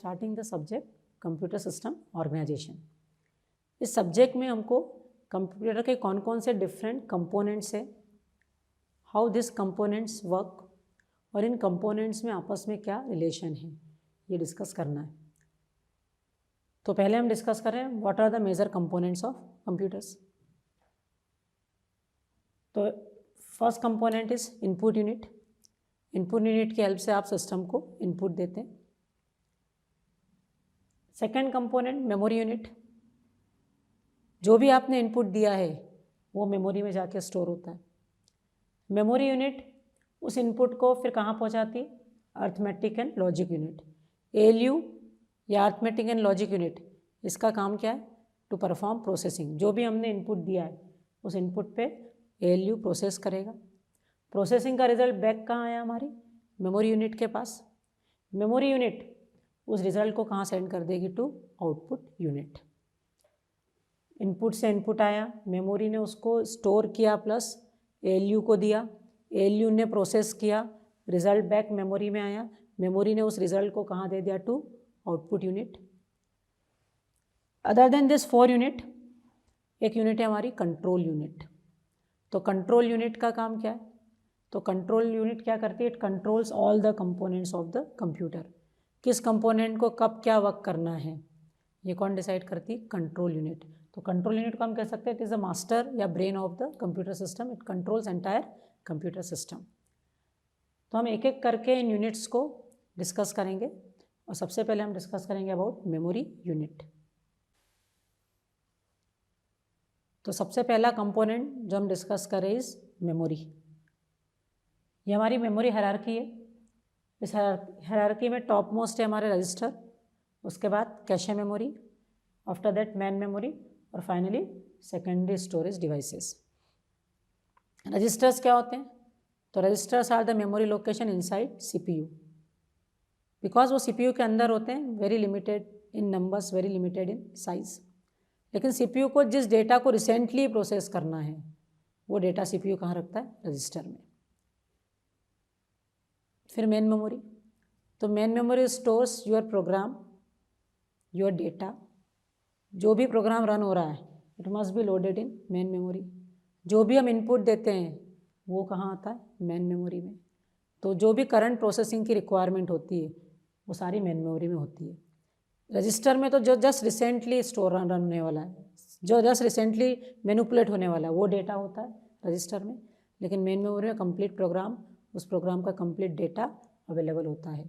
Starting the subject computer system organisation. इस subject में हमको कंप्यूटर के कौन कौन से डिफरेंट कंपोनेंट्स है, हाउ दिस कंपोनेंट्स वर्क, और इन कंपोनेंट्स में आपस में क्या रिलेशन है, ये डिस्कस करना है। तो पहले हम डिस्कस कर रहे हैं what are the major components of computers. तो first component is input unit. Input unit की हेल्प से आप सिस्टम को इनपुट देते हैं। Second component memory unit. जो भी आपने इनपुट दिया है वो मेमोरी में जाके स्टोर होता है। मेमोरी यूनिट उस इनपुट को फिर कहाँ पहुँचाती? Arithmetic and logic unit. ALU या अर्थमेटिक एंड लॉजिक यूनिट, इसका काम क्या है? To perform processing. जो भी हमने इनपुट दिया है उस इनपुट पे ALU प्रोसेस करेगा। प्रोसेसिंग का रिजल्ट बैक कहाँ आया? हमारी मेमोरी यूनिट के पास। मेमोरी यूनिट उस रिजल्ट को कहाँ सेंड कर देगी? To output unit. इनपुट से इनपुट आया, मेमोरी ने उसको स्टोर किया प्लस ALU को दिया, ALU ने प्रोसेस किया, रिजल्ट बैक मेमोरी में आया, मेमोरी ने उस रिजल्ट को कहाँ दे दिया? To output unit. Other than this 4 unit, एक यूनिट है हमारी कंट्रोल यूनिट। तो कंट्रोल यूनिट का काम क्या है? तो कंट्रोल यूनिट क्या करती है? It controls all the components of the computer. किस कंपोनेंट को कब क्या वर्क करना है ये कौन डिसाइड करती है? Control unit. तो कंट्रोल यूनिट को हम कह सकते हैं इट इज़ द मास्टर या brain of the computer system. It controls entire computer system. तो हम एक एक करके इन यूनिट्स को डिस्कस करेंगे और सबसे पहले हम डिस्कस करेंगे अबाउट मेमोरी यूनिट। तो सबसे पहला कंपोनेंट जो हम डिस्कस करें इज मेमोरी। ये हमारी मेमोरी हायरार्की है। इस हायरार्की में टॉप मोस्ट है हमारे रजिस्टर, उसके बाद cache memory, after that main memory, और finally secondary storage devices. Registers क्या होते हैं? तो registers are the memory location inside CPU। Because वो CPU के अंदर होते हैं, very limited in numbers, very limited in size. लेकिन CPU को जिस डेटा को रिसेंटली प्रोसेस करना है वो डेटा CPU कहाँ रखता है? रजिस्टर में। फिर मेन मेमोरी। तो main memory stores your program, your data. जो भी प्रोग्राम रन हो रहा है it must be loaded in main memory. जो भी हम इनपुट देते हैं वो कहाँ आता है? मेन मेमोरी में। तो जो भी करंट प्रोसेसिंग की रिक्वायरमेंट होती है वो सारी मेन मेमोरी में होती है। रजिस्टर में तो जो जस्ट रिसेंटली स्टोर रन होने वाला है, जो जस्ट रिसेंटली मैनिपुलेट होने वाला है वो डेटा होता है रजिस्टर में। लेकिन मेन मेमोरी में कंप्लीट प्रोग्राम, उस प्रोग्राम का कंप्लीट डेटा अवेलेबल होता है।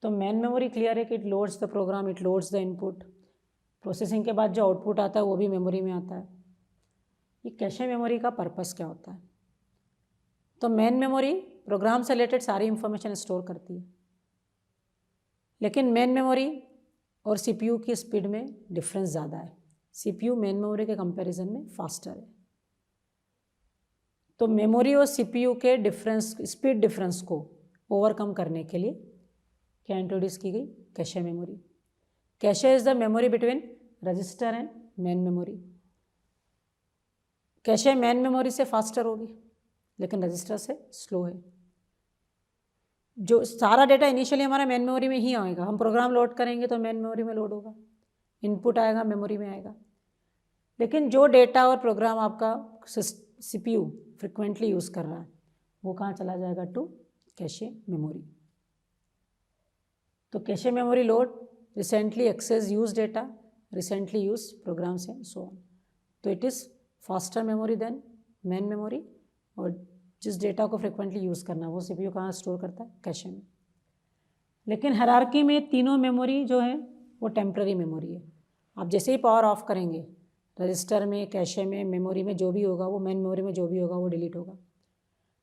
तो मेन मेमोरी क्लियर है कि it loads the program, it loads the input. Processing के बाद जो आउटपुट आता है वो भी मेमोरी में आता है। ये कैशे मेमोरी का पर्पस क्या होता है? तो मेन मेमोरी प्रोग्राम से रिलेटेड सारी इंफॉर्मेशन स्टोर करती है, लेकिन मेन मेमोरी और CPU की स्पीड में डिफरेंस ज़्यादा है। CPU मेन मेमोरी के कंपैरिजन में फास्टर है। तो मेमोरी और CPU के डिफरेंस, स्पीड डिफरेंस को ओवरकम करने के लिए क्या इंट्रोड्यूस की गई? Cache memory. Cache is the memory between register and main memory. Cache main memory से फास्टर होगी लेकिन रजिस्टर से स्लो है। जो सारा डेटा इनिशियली हमारा मेन मेमोरी में ही आएगा, हम प्रोग्राम लोड करेंगे तो मेन मेमोरी में लोड होगा, इनपुट आएगा मेमोरी में आएगा। लेकिन जो डेटा और प्रोग्राम आपका CPU फ्रिक्वेंटली यूज़ कर रहा है वो कहाँ चला जाएगा? To cache memory. तो cache memory load recently access use data, recently use programs and so on. तो it is faster memory than main memory, और जिस डेटा को फ्रिक्वेंटली यूज़ करना है वो CPU कहाँ स्टोर करता है? कैशे में। लेकिन हायरार्की में तीनों मेमोरी जो है वो टेम्पररी मेमोरी है। आप जैसे ही पावर ऑफ करेंगे रजिस्टर में, कैशे में, मेमोरी में जो भी होगा वो मेन मेमोरी में जो भी होगा वो डिलीट होगा।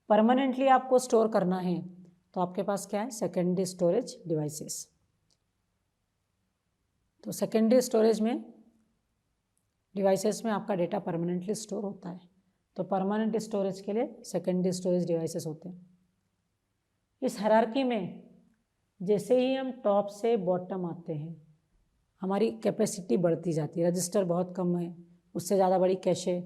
परमानेंटली आपको स्टोर करना है तो आपके पास क्या है? Secondary storage devices. तो सेकेंडरी स्टोरेज में डिवाइसेस में आपका डेटा परमानेंटली स्टोर होता है। तो परमानेंट स्टोरेज के लिए सेकेंडरी स्टोरेज डिवाइसेस होते हैं। इस हायरार्की में जैसे ही हम टॉप से बॉटम आते हैं हमारी कैपेसिटी बढ़ती जाती है। रजिस्टर बहुत कम है, उससे ज़्यादा बड़ी कैशे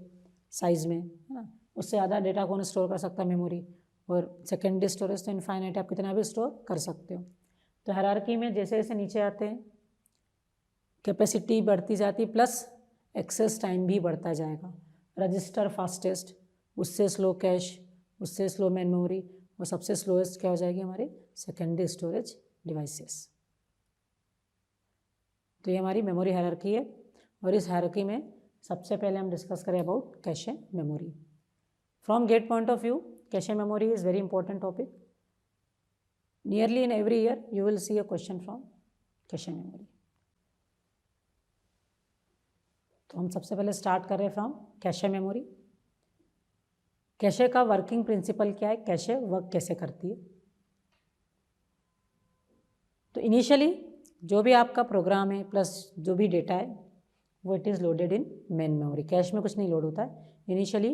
साइज़ में, है ना, उससे ज़्यादा डेटा कौन स्टोर कर सकता है? मेमोरी। और सेकेंडरी स्टोरेज तो इनफाइनाइट, आप कितना भी स्टोर कर सकते हो। तो हायरार्की में जैसे जैसे नीचे आते हैं कैपेसिटी बढ़ती जाती प्लस एक्सेस टाइम भी बढ़ता जाएगा। रजिस्टर फास्टेस्ट, उससे स्लो कैश, उससे स्लो मेन मेमोरी, और सबसे स्लोएस्ट क्या हो जाएगी हमारी सेकेंडरी स्टोरेज डिवाइसेस। तो ये हमारी मेमोरी हायरार्की है। और इस हायरार्की में सबसे पहले हम डिस्कस करें about cache memory. From gate point of view cache memory is very important topic. Nearly in every year you will see a question from cache memory. तो हम सबसे पहले स्टार्ट कर रहे हैं फ्रॉम कैशे मेमोरी। कैशे का working principle क्या है, कैशे वर्क कैसे करती है। तो इनिशियली जो भी आपका प्रोग्राम है प्लस जो भी डेटा है वो it is loaded in main memory. Cache में कुछ नहीं लोड होता है। Initially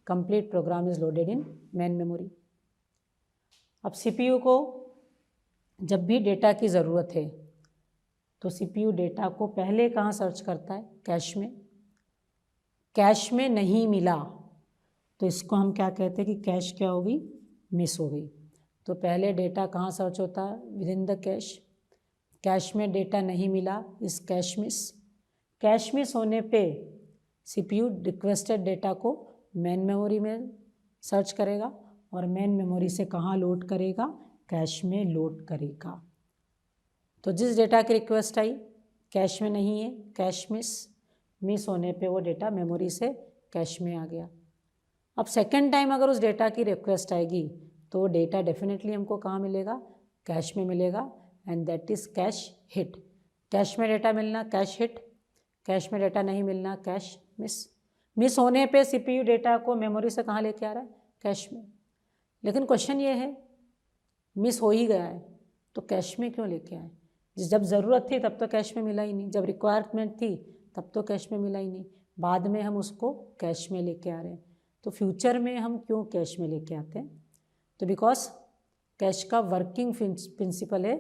complete program is loaded in main memory. अब सीपीयू को जब भी डेटा की ज़रूरत है तो सीपीयू डेटा को पहले कहाँ सर्च करता है, कैश में। कैश में नहीं मिला तो इसको हम क्या कहते हैं कि कैश क्या हो गई, मिस हो गई। तो पहले डेटा कहाँ सर्च होता है, with in the cash. Cash में डेटा नहीं मिला इस कैश मिस। कैश मिस होने पे सीपीयू रिक्वेस्टेड डेटा को मेन मेमोरी में सर्च करेगा और मेन मेमोरी से कहाँ लोड करेगा, कैश में लोड करेगा। तो जिस डेटा की रिक्वेस्ट आई कैश में नहीं है, कैश मिस होने पे वो डेटा मेमोरी से कैश में आ गया। अब सेकेंड टाइम अगर उस डेटा की रिक्वेस्ट आएगी तो वो डेटा डेफिनेटली हमको कहाँ मिलेगा, कैश में मिलेगा, and that is cache hit. Cash में डेटा मिलना कैश हिट, कैश में डेटा नहीं मिलना कैश मिस होने पे सीपीयू डेटा को मेमोरी से कहाँ लेके आ रहा है, कैश में। लेकिन क्वेश्चन ये है मिस हो ही गया है तो कैश में क्यों लेके आए। जब ज़रूरत थी तब तो कैश में मिला ही नहीं, जब रिक्वायरमेंट थी तब तो कैश में मिला ही नहीं, बाद में हम उसको कैश में लेके आ रहे हैं। तो फ्यूचर में हम क्यों कैश में लेके आते हैं, तो बिकॉज कैश का वर्किंग प्रिंसिपल है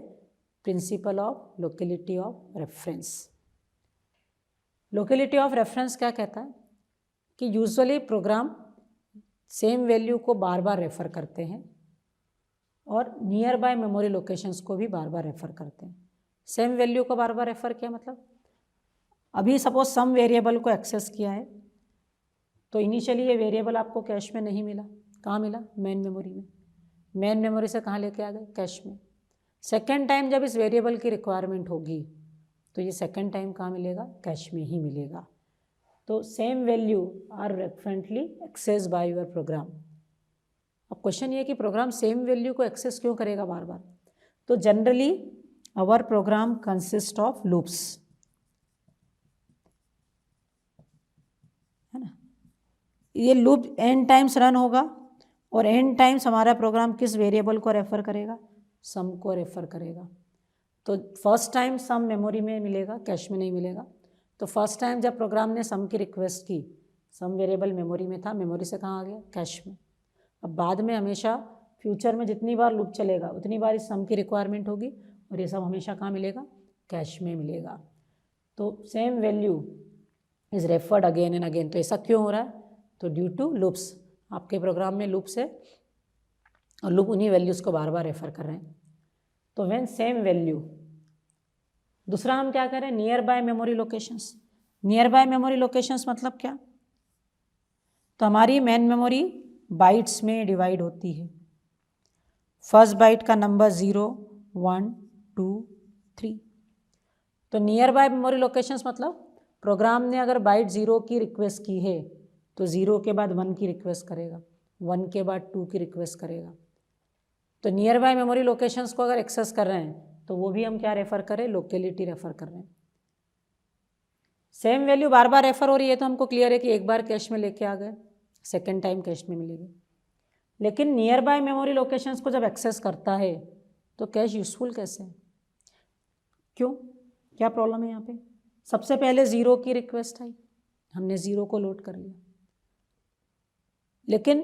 principle of locality of reference. Locality of reference क्या कहता है कि यूजुअली प्रोग्राम सेम वैल्यू को बार बार रेफ़र करते हैं और नियर बाय मेमोरी लोकेशंस को भी बार बार रेफ़र करते हैं। सेम वैल्यू को बार बार रेफ़र किया मतलब अभी सपोज सम वेरिएबल को एक्सेस किया है तो इनिशियली ये वेरिएबल आपको कैश में नहीं मिला, कहाँ मिला, मेन मेमोरी में। मेन मेमोरी से कहाँ लेके आ गए, कैश में। सेकेंड टाइम जब इस वेरिएबल की रिक्वायरमेंट होगी तो ये सेकेंड टाइम कहाँ मिलेगा, कैश में ही मिलेगा। तो same value are frequently access by your program. अब क्वेश्चन ये है कि प्रोग्राम सेम वैल्यू को एक्सेस क्यों करेगा बार बार। तो generally our program consist of loops, है ना। ये लूप n टाइम्स रन होगा और n टाइम्स हमारा प्रोग्राम किस वेरिएबल को रेफ़र करेगा, सम को रेफ़र करेगा। तो फर्स्ट टाइम सम मेमोरी में मिलेगा, कैश में नहीं मिलेगा। तो फर्स्ट टाइम जब प्रोग्राम ने सम की रिक्वेस्ट की, सम वेरिएबल मेमोरी में था, मेमोरी से कहाँ आ गया, कैश में। अब बाद में हमेशा फ्यूचर में जितनी बार लूप चलेगा उतनी बार इस सम की रिक्वायरमेंट होगी और ये सब हमेशा कहाँ मिलेगा, कैश में मिलेगा। तो same value is referred again and again. तो ऐसा क्यों हो रहा है, तो ड्यू टू लूप्स। आपके प्रोग्राम में लूप्स है और लूप उन्हीं वैल्यूज़ को बार बार रेफ़र कर रहे हैं। तो व्हेन सेम वैल्यू, दूसरा हम क्या करें, near by memory locations. Near by memory locations मतलब क्या, तो हमारी मेन मेमोरी बाइट्स में डिवाइड होती है। फर्स्ट बाइट का नंबर 0, 1, 2, 3। तो नियर बाय मेमोरी लोकेशंस मतलब प्रोग्राम ने अगर बाइट 0 की रिक्वेस्ट की है तो 0 के बाद 1 की रिक्वेस्ट करेगा, 1 के बाद 2 की रिक्वेस्ट करेगा। तो नियर बाय मेमोरी लोकेशंस को अगर एक्सेस कर रहे हैं तो वो भी हम क्या रेफ़र करें, लोकेलिटी रेफ़र कर रहे हैं। सेम वैल्यू बार बार रेफ़र हो रही है तो हमको क्लियर है कि एक बार कैश में लेके आ गए, सेकेंड टाइम कैश में मिलेगी। लेकिन नियर बाय मेमोरी लोकेशंस को जब एक्सेस करता है तो कैश यूजफुल कैसे है, क्यों, क्या प्रॉब्लम है यहाँ पे। सबसे पहले 0 की रिक्वेस्ट आई, हमने 0 को लोड कर लिया, लेकिन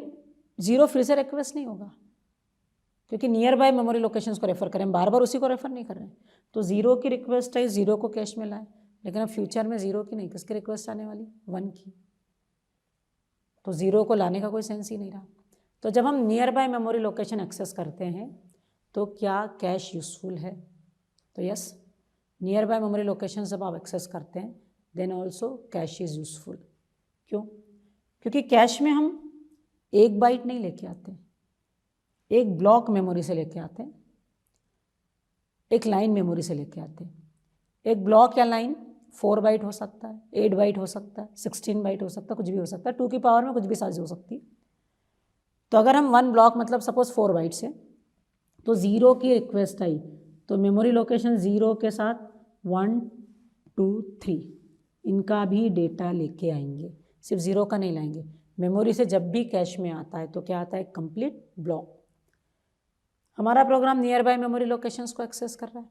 0 फिर से रिक्वेस्ट नहीं होगा क्योंकि नियर बाय मेमोरी लोकेशंस को रेफ़र करें, हम बार बार उसी को रेफ़र नहीं कर रहे हैं। तो 0 की रिक्वेस्ट आई, 0 को कैश में लाए, लेकिन अब फ्यूचर में 0 की नहीं, किसकी रिक्वेस्ट आने वाली, 1 की। तो 0 को लाने का कोई सेंस ही नहीं रहा। तो जब हम nearby memory location access करते हैं तो क्या कैश यूजफुल है, तो yes, nearby memory location जब आप एक्सेस करते हैं then also cache is useful. क्यों? क्योंकि कैश में हम एक बाइट नहीं लेके आते, एक ब्लॉक मेमोरी से लेके आते हैं, एक लाइन मेमोरी से लेके आते हैं। एक ब्लॉक या लाइन 4 बाइट हो सकता है, 8 बाइट हो सकता है, 16 बाइट हो सकता है, कुछ भी हो सकता है, 2 की पावर में कुछ भी साइज हो सकती है। तो अगर हम 1 ब्लॉक मतलब सपोज 4 बाइट्स है, तो 0 की रिक्वेस्ट आई तो मेमोरी लोकेशन 0 के साथ 1 2 3 इनका भी डेटा लेके आएंगे, सिर्फ 0 का नहीं लाएंगे। मेमोरी से जब भी कैश में आता है तो क्या आता है? Complete block. हमारा program nearby memory locations को एक्सेस कर रहा है,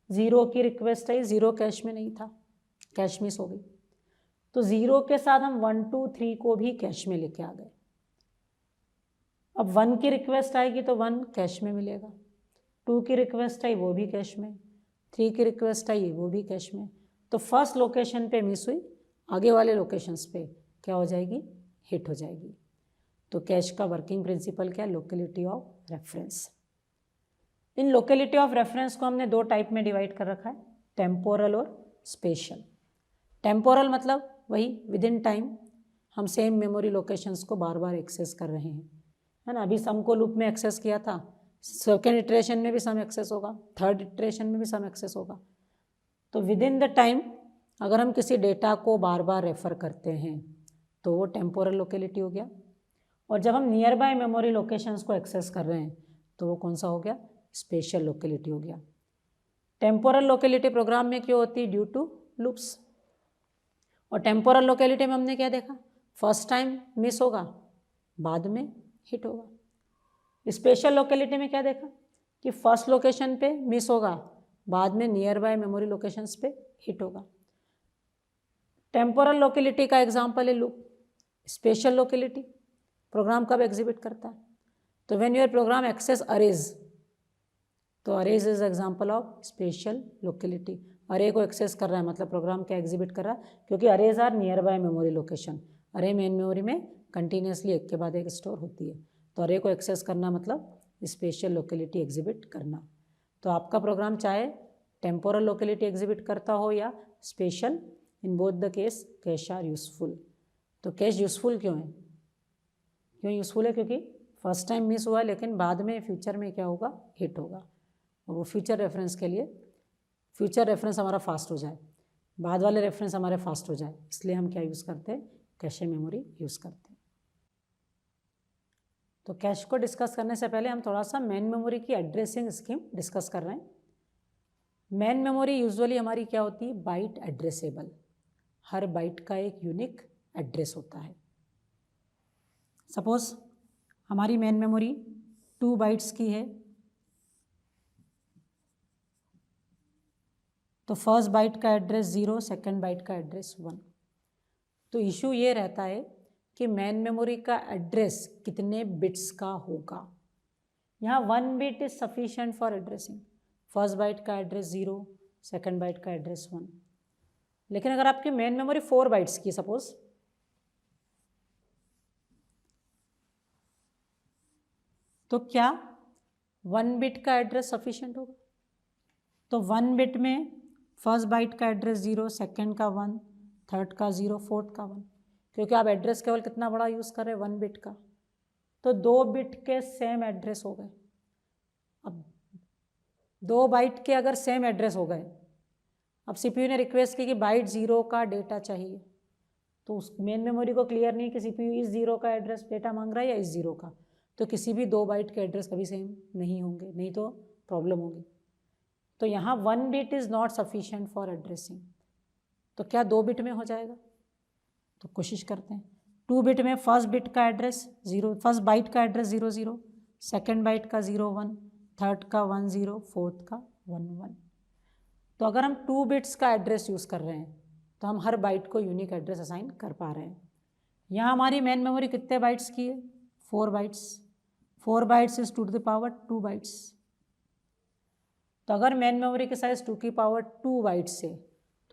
0 की रिक्वेस्ट आई, 0 कैश में नहीं था, कैश मिस हो गई, तो 0 के साथ हम 1 2 3 को भी कैश में लेके आ गए। अब 1 की रिक्वेस्ट आएगी तो 1 कैश में मिलेगा, 2 की रिक्वेस्ट आई वो भी कैश में, 3 की रिक्वेस्ट आई वो भी कैश में। तो फर्स्ट लोकेशन पे मिस हुई, आगे वाले लोकेशंस पे क्या हो जाएगी? हिट हो जाएगी। तो कैश का वर्किंग प्रिंसिपल क्या है? Locality of reference. In locality of reference को हमने 2 टाइप में डिवाइड कर रखा है, टेम्पोरल और स्पेशल। टेम्पोरल मतलब वही विद इन टाइम हम सेम मेमोरी लोकेशंस को बार बार एक्सेस कर रहे हैं, है ना। अभी सम को लूप में एक्सेस किया था, सेकेंड इटरेशन में भी सम एक्सेस होगा, थर्ड इटरेशन में भी सम एक्सेस होगा। तो विद इन द टाइम अगर हम किसी डेटा को बार बार रेफर करते हैं तो वो टेम्पोरल लोकेलिटी हो गया। और जब हम नियर बाय मेमोरी लोकेशंस को एक्सेस कर रहे हैं तो वो कौन सा हो गया? स्पेशल लोकेलिटी हो गया। टेम्पोरल लोकेलिटी प्रोग्राम में क्यों होती है? Due to loops. और टेम्पोरल लोकेलिटी में हमने क्या देखा? फर्स्ट टाइम मिस होगा, बाद में हिट होगा। स्पेशल लोकेलिटी में क्या देखा? कि फर्स्ट लोकेशन पे मिस होगा, बाद में नियर बाय मेमोरी लोकेशंस पे हिट होगा। टेम्पोरल लोकेलिटी का एग्जांपल है लूप। स्पेशल लोकेलिटी प्रोग्राम कब एग्जिबिट करता है? तो when your program access arrays, तो arrays is example of spatial locality. Array को एक्सेस कर रहा है मतलब प्रोग्राम क्या एग्जिबिट कर रहा है? क्योंकि arrays are nearby memory location. अरे मेन मेमोरी में कंटिन्यूसली एक के बाद एक स्टोर होती है, तो अरे को एक्सेस करना मतलब स्पेशल लोकेलिटी एग्जिबिट करना। तो आपका प्रोग्राम चाहे टेम्पोरल लोकेलिटी एग्जिबिट करता हो या spatial, in both the case cache are useful. तो कैश यूजफुल क्यों है? क्यों यूजफुल है? क्योंकि फर्स्ट टाइम मिस हुआ लेकिन बाद में फ्यूचर में क्या होगा? हिट होगा। और वो फ्यूचर रेफरेंस के लिए, फ्यूचर रेफरेंस हमारा फास्ट हो जाए, बाद वाले रेफरेंस हमारे फास्ट हो जाए, इसलिए हम क्या यूज़ करते हैं? कैशे मेमोरी यूज़ करते हैं। तो कैश को डिस्कस करने से पहले हम थोड़ा सा मेन मेमोरी की एड्रेसिंग स्कीम डिस्कस कर रहे हैं। मेन मेमोरी यूजुअली हमारी क्या होती है? Bite addressable. हर बाइट का एक यूनिक एड्रेस होता है। सपोज हमारी मेन मेमोरी 2 बाइट्स की है, तो फर्स्ट बाइट का एड्रेस 0, सेकेंड बाइट का एड्रेस 1। तो इशू ये रहता है कि मेन मेमोरी का एड्रेस कितने बिट्स का होगा। यहाँ 1 bit is sufficient for addressing. First byte का एड्रेस 0, सेकेंड बाइट का एड्रेस 1। लेकिन अगर आपकी मेन मेमोरी 4 बाइट्स की सपोज, तो क्या 1 बिट का एड्रेस सफिशिएंट होगा? तो 1 बिट में फर्स्ट बाइट का एड्रेस 0, सेकेंड का 1, थर्ड का 0, फोर्थ का 1, क्योंकि आप एड्रेस केवल कितना बड़ा यूज़ कर रहे हैं? 1 बिट का। तो 2 बिट के सेम एड्रेस हो गए। अब 2 बाइट के अगर सेम एड्रेस हो गए, अब सीपीयू ने रिक्वेस्ट की कि बाइट 0 का डेटा चाहिए, तो उस मेन मेमोरी को क्लियर नहीं कि सीपीयू इस 0 का एड्रेस डेटा मांग रहा है या इस 0 का, तो किसी भी 2 बाइट के एड्रेस कभी सेम नहीं होंगे, नहीं तो प्रॉब्लम होगी। तो यहाँ 1 bit is not sufficient for addressing. तो क्या 2 बिट में हो जाएगा? तो कोशिश करते हैं। 2 बिट में फर्स्ट बिट का एड्रेस 0, फर्स्ट बाइट का एड्रेस 0 0, सेकेंड बाइट का 0 1, थर्ड का 1 0, फोर्थ का 1 1। तो अगर हम 2 बिट्स का एड्रेस यूज़ कर रहे हैं तो हम हर बाइट को यूनिक एड्रेस असाइन कर पा रहे हैं। यहाँ हमारी मेन मेमोरी कितने बाइट्स की है? 4 bytes. 4 bytes is 2 to the power 2 bytes. तो अगर मेन मेमोरी की साइज 2 की पावर 2 बाइट्स है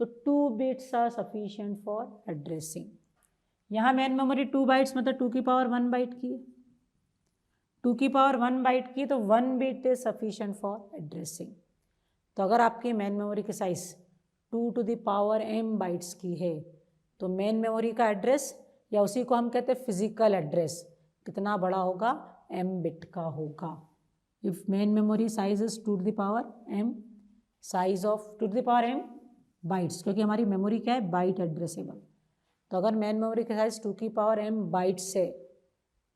तो 2 bits are sufficient for addressing. यहाँ मेन मेमोरी 2 बाइट्स मतलब 2 की पावर 1 बाइट की है, 2 की पावर 1 बाइट की, तो 1 bit is sufficient for addressing. तो अगर आपकी मेन मेमोरी की साइज़ 2m बाइट्स की है तो मेन मेमोरी का एड्रेस या उसी को हम कहते हैं फिजिकल एड्रेस कितना बड़ा होगा, m बिट का होगा। If main memory size is 2m, size of 2m bytes, क्योंकि हमारी मेमोरी क्या है, बाइट एड्रेसेबल। तो अगर मेन मेमोरी का साइज 2m बाइट्स है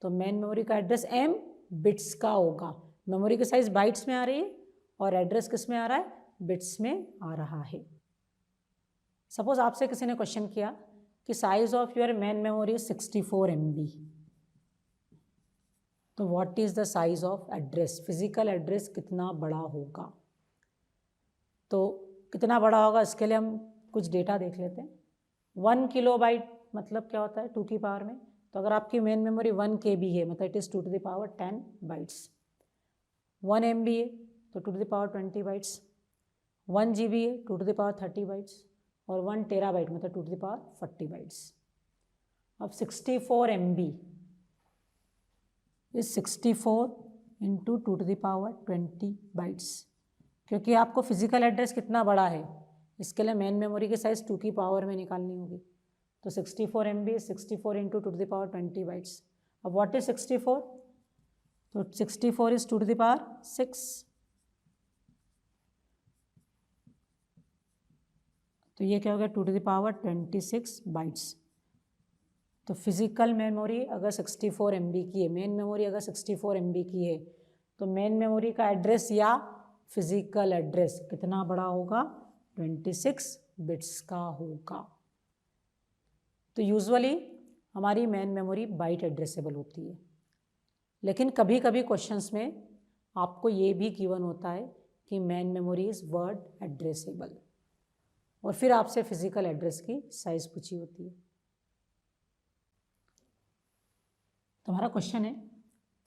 तो मेन मेमोरी का एड्रेस m बिट्स का होगा। मेमोरी की साइज बाइट्स में आ रही है और एड्रेस किस में आ रहा है, बिट्स में आ रहा है। सपोज आपसे किसी ने क्वेश्चन किया कि size of your main memory 64 MB, तो what is the size of address, physical address कितना बड़ा होगा। तो कितना बड़ा होगा इसके लिए हम कुछ डेटा देख लेते हैं। 1 किलोबाइट मतलब क्या होता है 2 की पावर में, तो अगर आपकी मेन मेमोरी 1 KB है मतलब it is 2 to the power 10 bytes. 1 MB है तो 2 to the power 20 bytes. 1 GB है 2 to the power 30 बाइट्स और 1 टेराबाइट मतलब 2 to the power 40 बाइट्स। अब 64 MB is 64 into 2 to the power 20 bytes. क्योंकि आपको फिजिकल एड्रेस कितना बड़ा है इसके लिए मेन मेमोरी की साइज 2 की पावर में निकालनी होगी। तो 64 MB 64 into 2 to the power 20 bytes. अब व्हाट इज 64, तो 64 इज 2 to the power 6, तो ये क्या हो गया 2 to the power 26 बाइट्स। तो फिजिकल मेमोरी अगर 64 MB की है, मेन मेमोरी अगर 64 MB की है तो मेन मेमोरी का एड्रेस या फिजिकल एड्रेस कितना बड़ा होगा, 26 बिट्स का होगा। तो यूजुअली हमारी मेन मेमोरी बाइट एड्रेसेबल होती है, लेकिन कभी कभी क्वेश्चंस में आपको ये भी गिवन होता है कि main memory is word addressable और फिर आपसे फिजिकल एड्रेस की साइज पूछी होती है। तो हमारा क्वेश्चन है,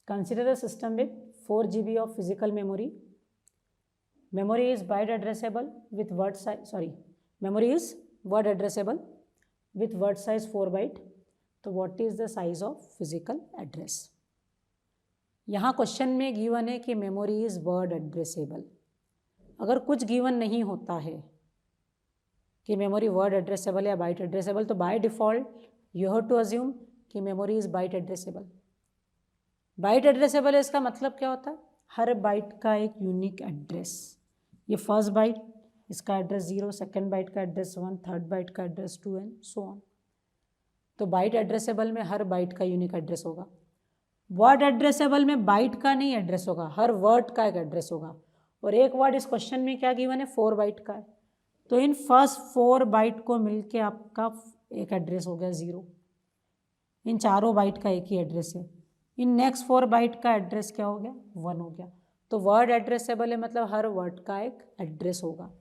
consider a system with 4 GB of physical memory, memory is byte addressable with word size, memory is word addressable with word size 4 byte, तो what is the size of physical address. यहाँ question में given है कि memory is word addressable. अगर कुछ given नहीं होता है कि मेमोरी वर्ड एड्रेसेबल या बाइट एड्रेसेबल, तो by default you have to assume कि memory is byte addressable. Byte addressable है इसका मतलब क्या होता है, हर बाइट का एक यूनिक एड्रेस। ये फर्स्ट बाइट इसका एड्रेस 0, सेकेंड बाइट का एड्रेस 1, थर्ड बाइट का एड्रेस 2 एंड सो ऑन। तो बाइट एड्रेसेबल में हर बाइट का यूनिक एड्रेस होगा। वर्ड एड्रेसेबल में बाइट का नहीं एड्रेस होगा, हर वर्ड का एक एड्रेस होगा। और एक वर्ड इस क्वेश्चन में क्या गिवन है, 4 बाइट का है, तो इन फर्स्ट 4 बाइट को मिलके आपका एक एड्रेस हो गया 0। इन चारों बाइट का एक ही एड्रेस है। इन नेक्स्ट 4 बाइट का एड्रेस क्या हो गया, 1 हो गया। तो वर्ड एड्रेसेबल है मतलब हर वर्ड का एक एड्रेस होगा।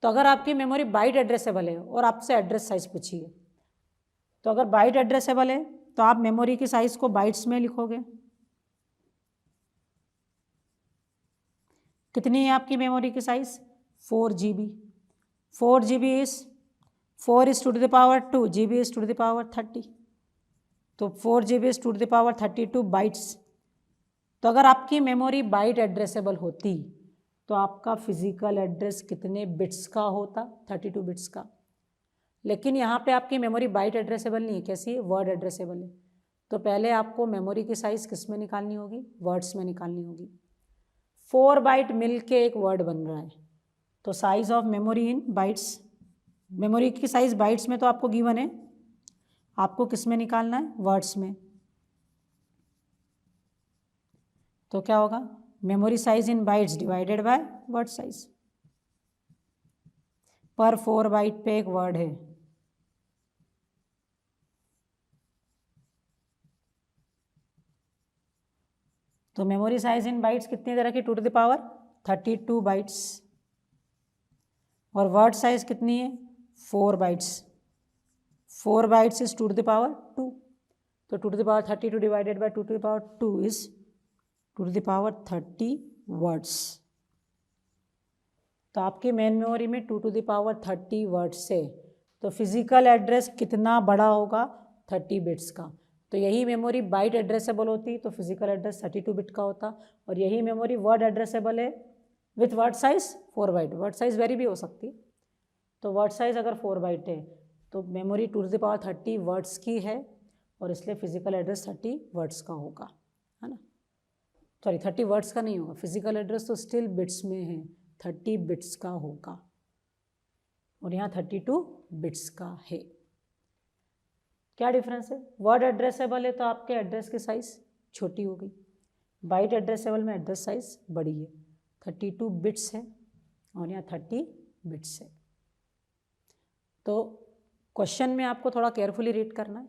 तो अगर आपकी मेमोरी बाइट एड्रेसेबल है और आपसे एड्रेस साइज पूछी है, तो अगर बाइट एड्रेसेबल है तो आप मेमोरी की साइज को बाइट्स में लिखोगे। कितनी है आपकी मेमोरी की size, 4 GB। 4 GB is 4 is 2 to the power 2, GB is 2 to the power 30, तो 4 GB is 2 to the power 32 bytes. तो अगर आपकी मेमोरी बाइट एड्रेसेबल होती तो आपका फिजिकल एड्रेस कितने बिट्स का होता, 32 बिट्स का। लेकिन यहाँ पे आपकी मेमोरी बाइट एड्रेसेबल नहीं है, कैसी है, वर्ड एड्रेसेबल है। तो पहले आपको मेमोरी की साइज किस में निकालनी होगी, वर्ड्स में निकालनी होगी। 4 बाइट मिल के एक वर्ड बन रहा है, तो size of memory in bytes, memory की साइज बाइट्स में तो आपको गिवन है, आपको किस में निकालना है, वर्ड्स में। तो क्या होगा, memory size in bytes divided by word size. पर 4 बाइट पे एक वर्ड है, तो मेमोरी साइज इन बाइट्स कितनी तरह की, 2 to the power 32 बाइट्स। और वर्ड साइज कितनी है, 4 bytes. 4 bytes is 2 to the power 2, तो 2 to the power 32 divided by 2 to the power 2 is 2 to the power 30 words. तो आपकी मेन मेमोरी में 2 to the power 30 वर्ड्स है, तो physical address कितना बड़ा होगा, 30 बिट्स का। तो यही मेमोरी बाइट एड्रेसेबल होती तो फिजिकल एड्रेस 32 बिट का होता, और यही मेमोरी वर्ड एड्रेसेबल है with word size 4 byte, word size vary भी हो सकती है। तो वर्ड साइज अगर 4 बाइट है तो मेमोरी 2⁻30 वर्ड्स की है और इसलिए फिजिकल एड्रेस 30 वर्ड्स का होगा, है ना। सॉरी 30 वर्ड्स का नहीं होगा, फिजिकल एड्रेस तो स्टिल बिट्स में है, 30 बिट्स का होगा और यहाँ 32 बिट्स का है। क्या डिफरेंस है? वर्ड एड्रेसेबल है तो आपके एड्रेस की साइज छोटी हो गई, बाइट एड्रेसेबल में एड्रेस साइज बड़ी है, 32 बिट्स है और यहाँ 30 बिट्स है। तो क्वेश्चन में आपको थोड़ा केयरफुली रीड करना है।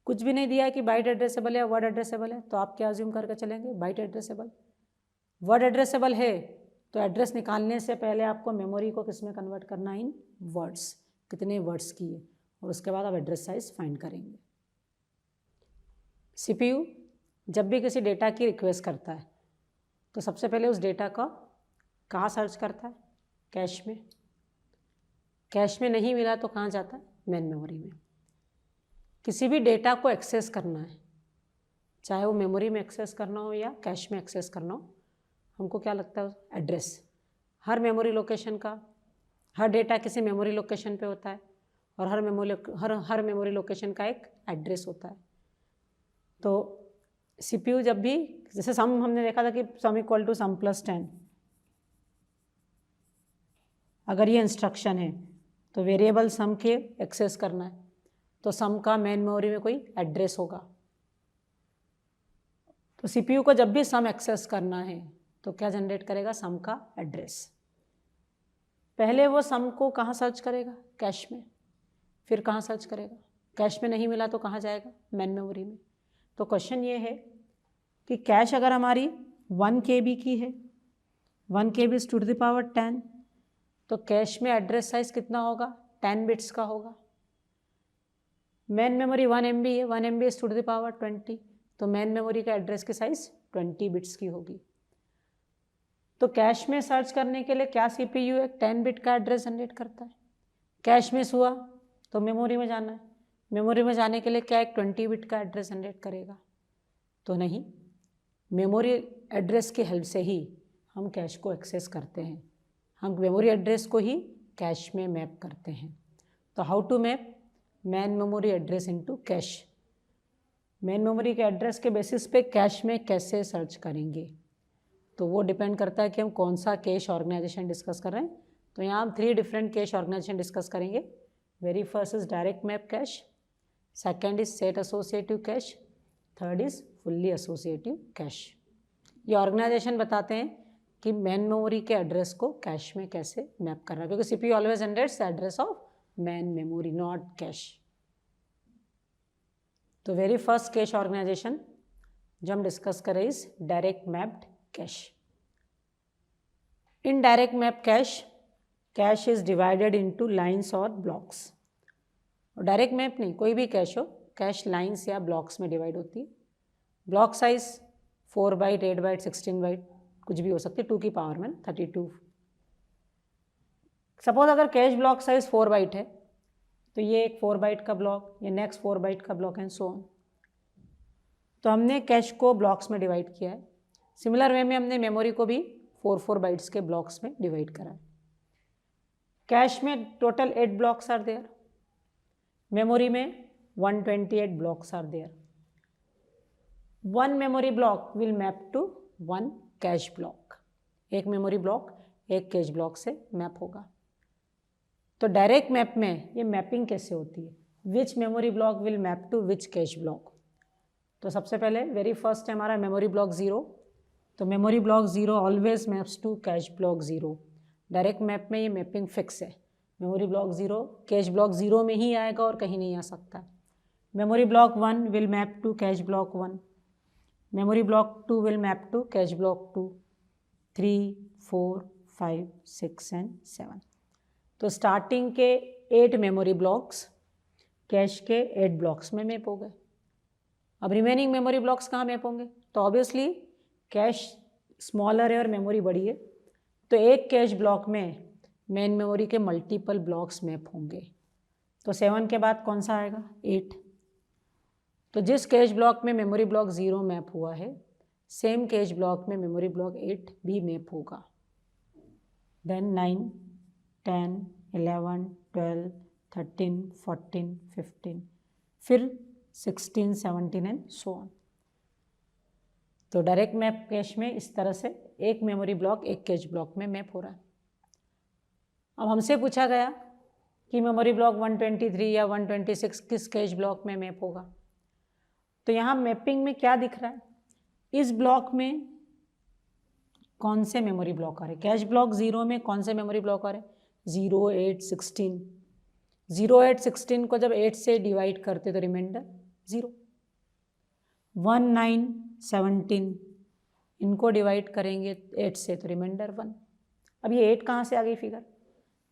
कुछ भी नहीं दिया है कि बाइट एड्रेसेबल है वर्ड एड्रेसेबल है, तो आप क्या अज्यूम करके चलेंगे? Bite addressable. वर्ड एड्रेसेबल है तो एड्रेस निकालने से पहले आपको मेमोरी को किस में कन्वर्ट करना है? इन वर्ड्स, कितने वर्ड्स की है, और उसके बाद आप एड्रेस साइज फाइंड करेंगे। सीपीयू जब भी किसी डेटा की रिक्वेस्ट करता है तो सबसे पहले उस डेटा का कहाँ सर्च करता है? कैश में। कैश में नहीं मिला तो कहाँ जाता है? मेन मेमोरी में। किसी भी डेटा को एक्सेस करना है, चाहे वो मेमोरी में एक्सेस करना हो या कैश में एक्सेस करना हो, हमको क्या लगता है? एड्रेस। हर मेमोरी लोकेशन का, हर डेटा किसी मेमोरी लोकेशन पे होता है और हर मेमोरी लोकेशन का एक एड्रेस होता है। तो सीपीयू जब भी, जैसे सम हमने देखा था कि sum equal to sum plus 10, अगर ये इंस्ट्रक्शन है तो वेरिएबल सम के एक्सेस करना है तो सम का मेन मेमोरी में कोई एड्रेस होगा। तो सीपीयू को जब भी सम एक्सेस करना है तो क्या जनरेट करेगा? सम का एड्रेस। पहले वो सम को कहाँ सर्च करेगा? कैश में। फिर कहाँ सर्च करेगा? कैश में नहीं मिला तो कहाँ जाएगा? मेन मेमोरी में। तो क्वेश्चन ये है कि कैश अगर हमारी 1 KB की है, 1 KB is to the power 10, तो कैश में एड्रेस साइज कितना होगा? 10 बिट्स का होगा। मेन मेमोरी 1 MB है, 1 MB is to the power 20, तो मेन मेमोरी का एड्रेस की साइज 20 बिट्स की होगी। तो कैश में सर्च करने के लिए क्या सीपीयू एक 10 बिट का एड्रेस जनरेट करता है? कैश मिस हुआ तो मेमोरी में जाना है, मेमोरी में जाने के लिए क्या एक 20 बिट का एड्रेस जनरेट करेगा? तो नहीं, मेमोरी एड्रेस की हेल्प से ही हम कैश को एक्सेस करते हैं, हम मेमोरी एड्रेस को ही कैश में मैप करते हैं। तो how to map main memory address into cache? Main memory के एड्रेस के बेसिस पे कैश में कैसे सर्च करेंगे, तो वो डिपेंड करता है कि हम कौन सा कैश ऑर्गेनाइजेशन डिस्कस कर रहे हैं। तो यहाँ हम 3 डिफरेंट कैश ऑर्गेनाइजेशन डिस्कस करेंगे। Very first is direct map cash, second is set associative cash, third is fully associative cash. ये ऑर्गेनाइजेशन बताते हैं कि मेन मेमोरी के एड्रेस को कैश में कैसे मैप करना है, क्योंकि CPU always generates the address of main memory not cash. तो वेरी फर्स्ट कैश ऑर्गेनाइजेशन जो हम डिस्कस कर रहे is direct mapped cash. In direct map cash, cash is divided into lines और ब्लॉक्स। और डायरेक्ट मैप नहीं, कोई भी कैश हो, कैश लाइंस या ब्लॉक्स में डिवाइड होती है। Block size 4 byte, 8 byte, 16 byte कुछ भी हो सकती है, 2 की पावर में 32। सपोज अगर कैश ब्लॉक साइज 4 बाइट है तो ये एक 4 बाइट का ब्लॉक, ये नेक्स्ट 4 बाइट का ब्लॉक एंड सो ऑन। तो हमने कैश को ब्लॉक्स में डिवाइड किया है। सिमिलर वे में हमने मेमोरी को भी 4 बाइट्स के ब्लॉक्स में डिवाइड करा है। कैश में total 8 blocks are there, memory में 128 blocks are there. 1 memory block will map to 1 cache block. एक मेमोरी ब्लॉक एक कैश ब्लॉक से मैप होगा। तो डायरेक्ट मैप में ये मैपिंग कैसे होती है? Which memory block will map to which cache block? तो सबसे पहले वेरी फर्स्ट है हमारा मेमोरी ब्लॉक 0। तो memory block 0 always maps to cache block 0। Direct map में ये मैपिंग फिक्स है, मेमोरी ब्लॉक 0 कैश ब्लॉक 0 में ही आएगा और कहीं नहीं आ सकता। Memory block 1 will map to cache block 1, memory block 2 will map to cache block 2, 3, 4, 5, 6 and 7। तो स्टार्टिंग के 8 मेमोरी ब्लॉक्स कैश के 8 ब्लॉक्स में मैप हो गए। अब रिमेनिंग मेमोरी ब्लॉक्स कहाँ मैप होंगे? तो ऑब्वियसली कैश स्मॉलर है और मेमोरी बड़ी है, तो एक कैश ब्लॉक में मेन मेमोरी के मल्टीपल ब्लॉक्स मैप होंगे। तो 7 के बाद कौन सा आएगा? 8। तो जिस कैश ब्लॉक में मेमोरी ब्लॉक 0 मैप हुआ है, सेम कैश ब्लॉक में मेमोरी ब्लॉक 8 भी मैप होगा। देन 9, 10, 11, 12, 13, 14, 15, फिर 16, 17 एंड सो ऑन। तो डायरेक्ट मैप कैश में इस तरह से एक मेमोरी ब्लॉक एक कैश ब्लॉक में मैप हो रहा है। अब हमसे पूछा गया कि मेमोरी ब्लॉक 123 या 126 किस कैश ब्लॉक में मैप होगा। तो यहाँ मैपिंग में क्या दिख रहा है, इस ब्लॉक में कौन से मेमोरी ब्लॉक आ रहे हैं। कैश ब्लॉक 0 में कौन से मेमोरी ब्लॉक आ रहे हैं, 0, 8, 16। 0, 8, 16 को जब 8 से डिवाइड करते तो रिमाइंडर 0। 1, 9, 17 इनको डिवाइड करेंगे 8 से तो रिमाइंडर 1। अब ये 8 कहाँ से आ गई फिगर,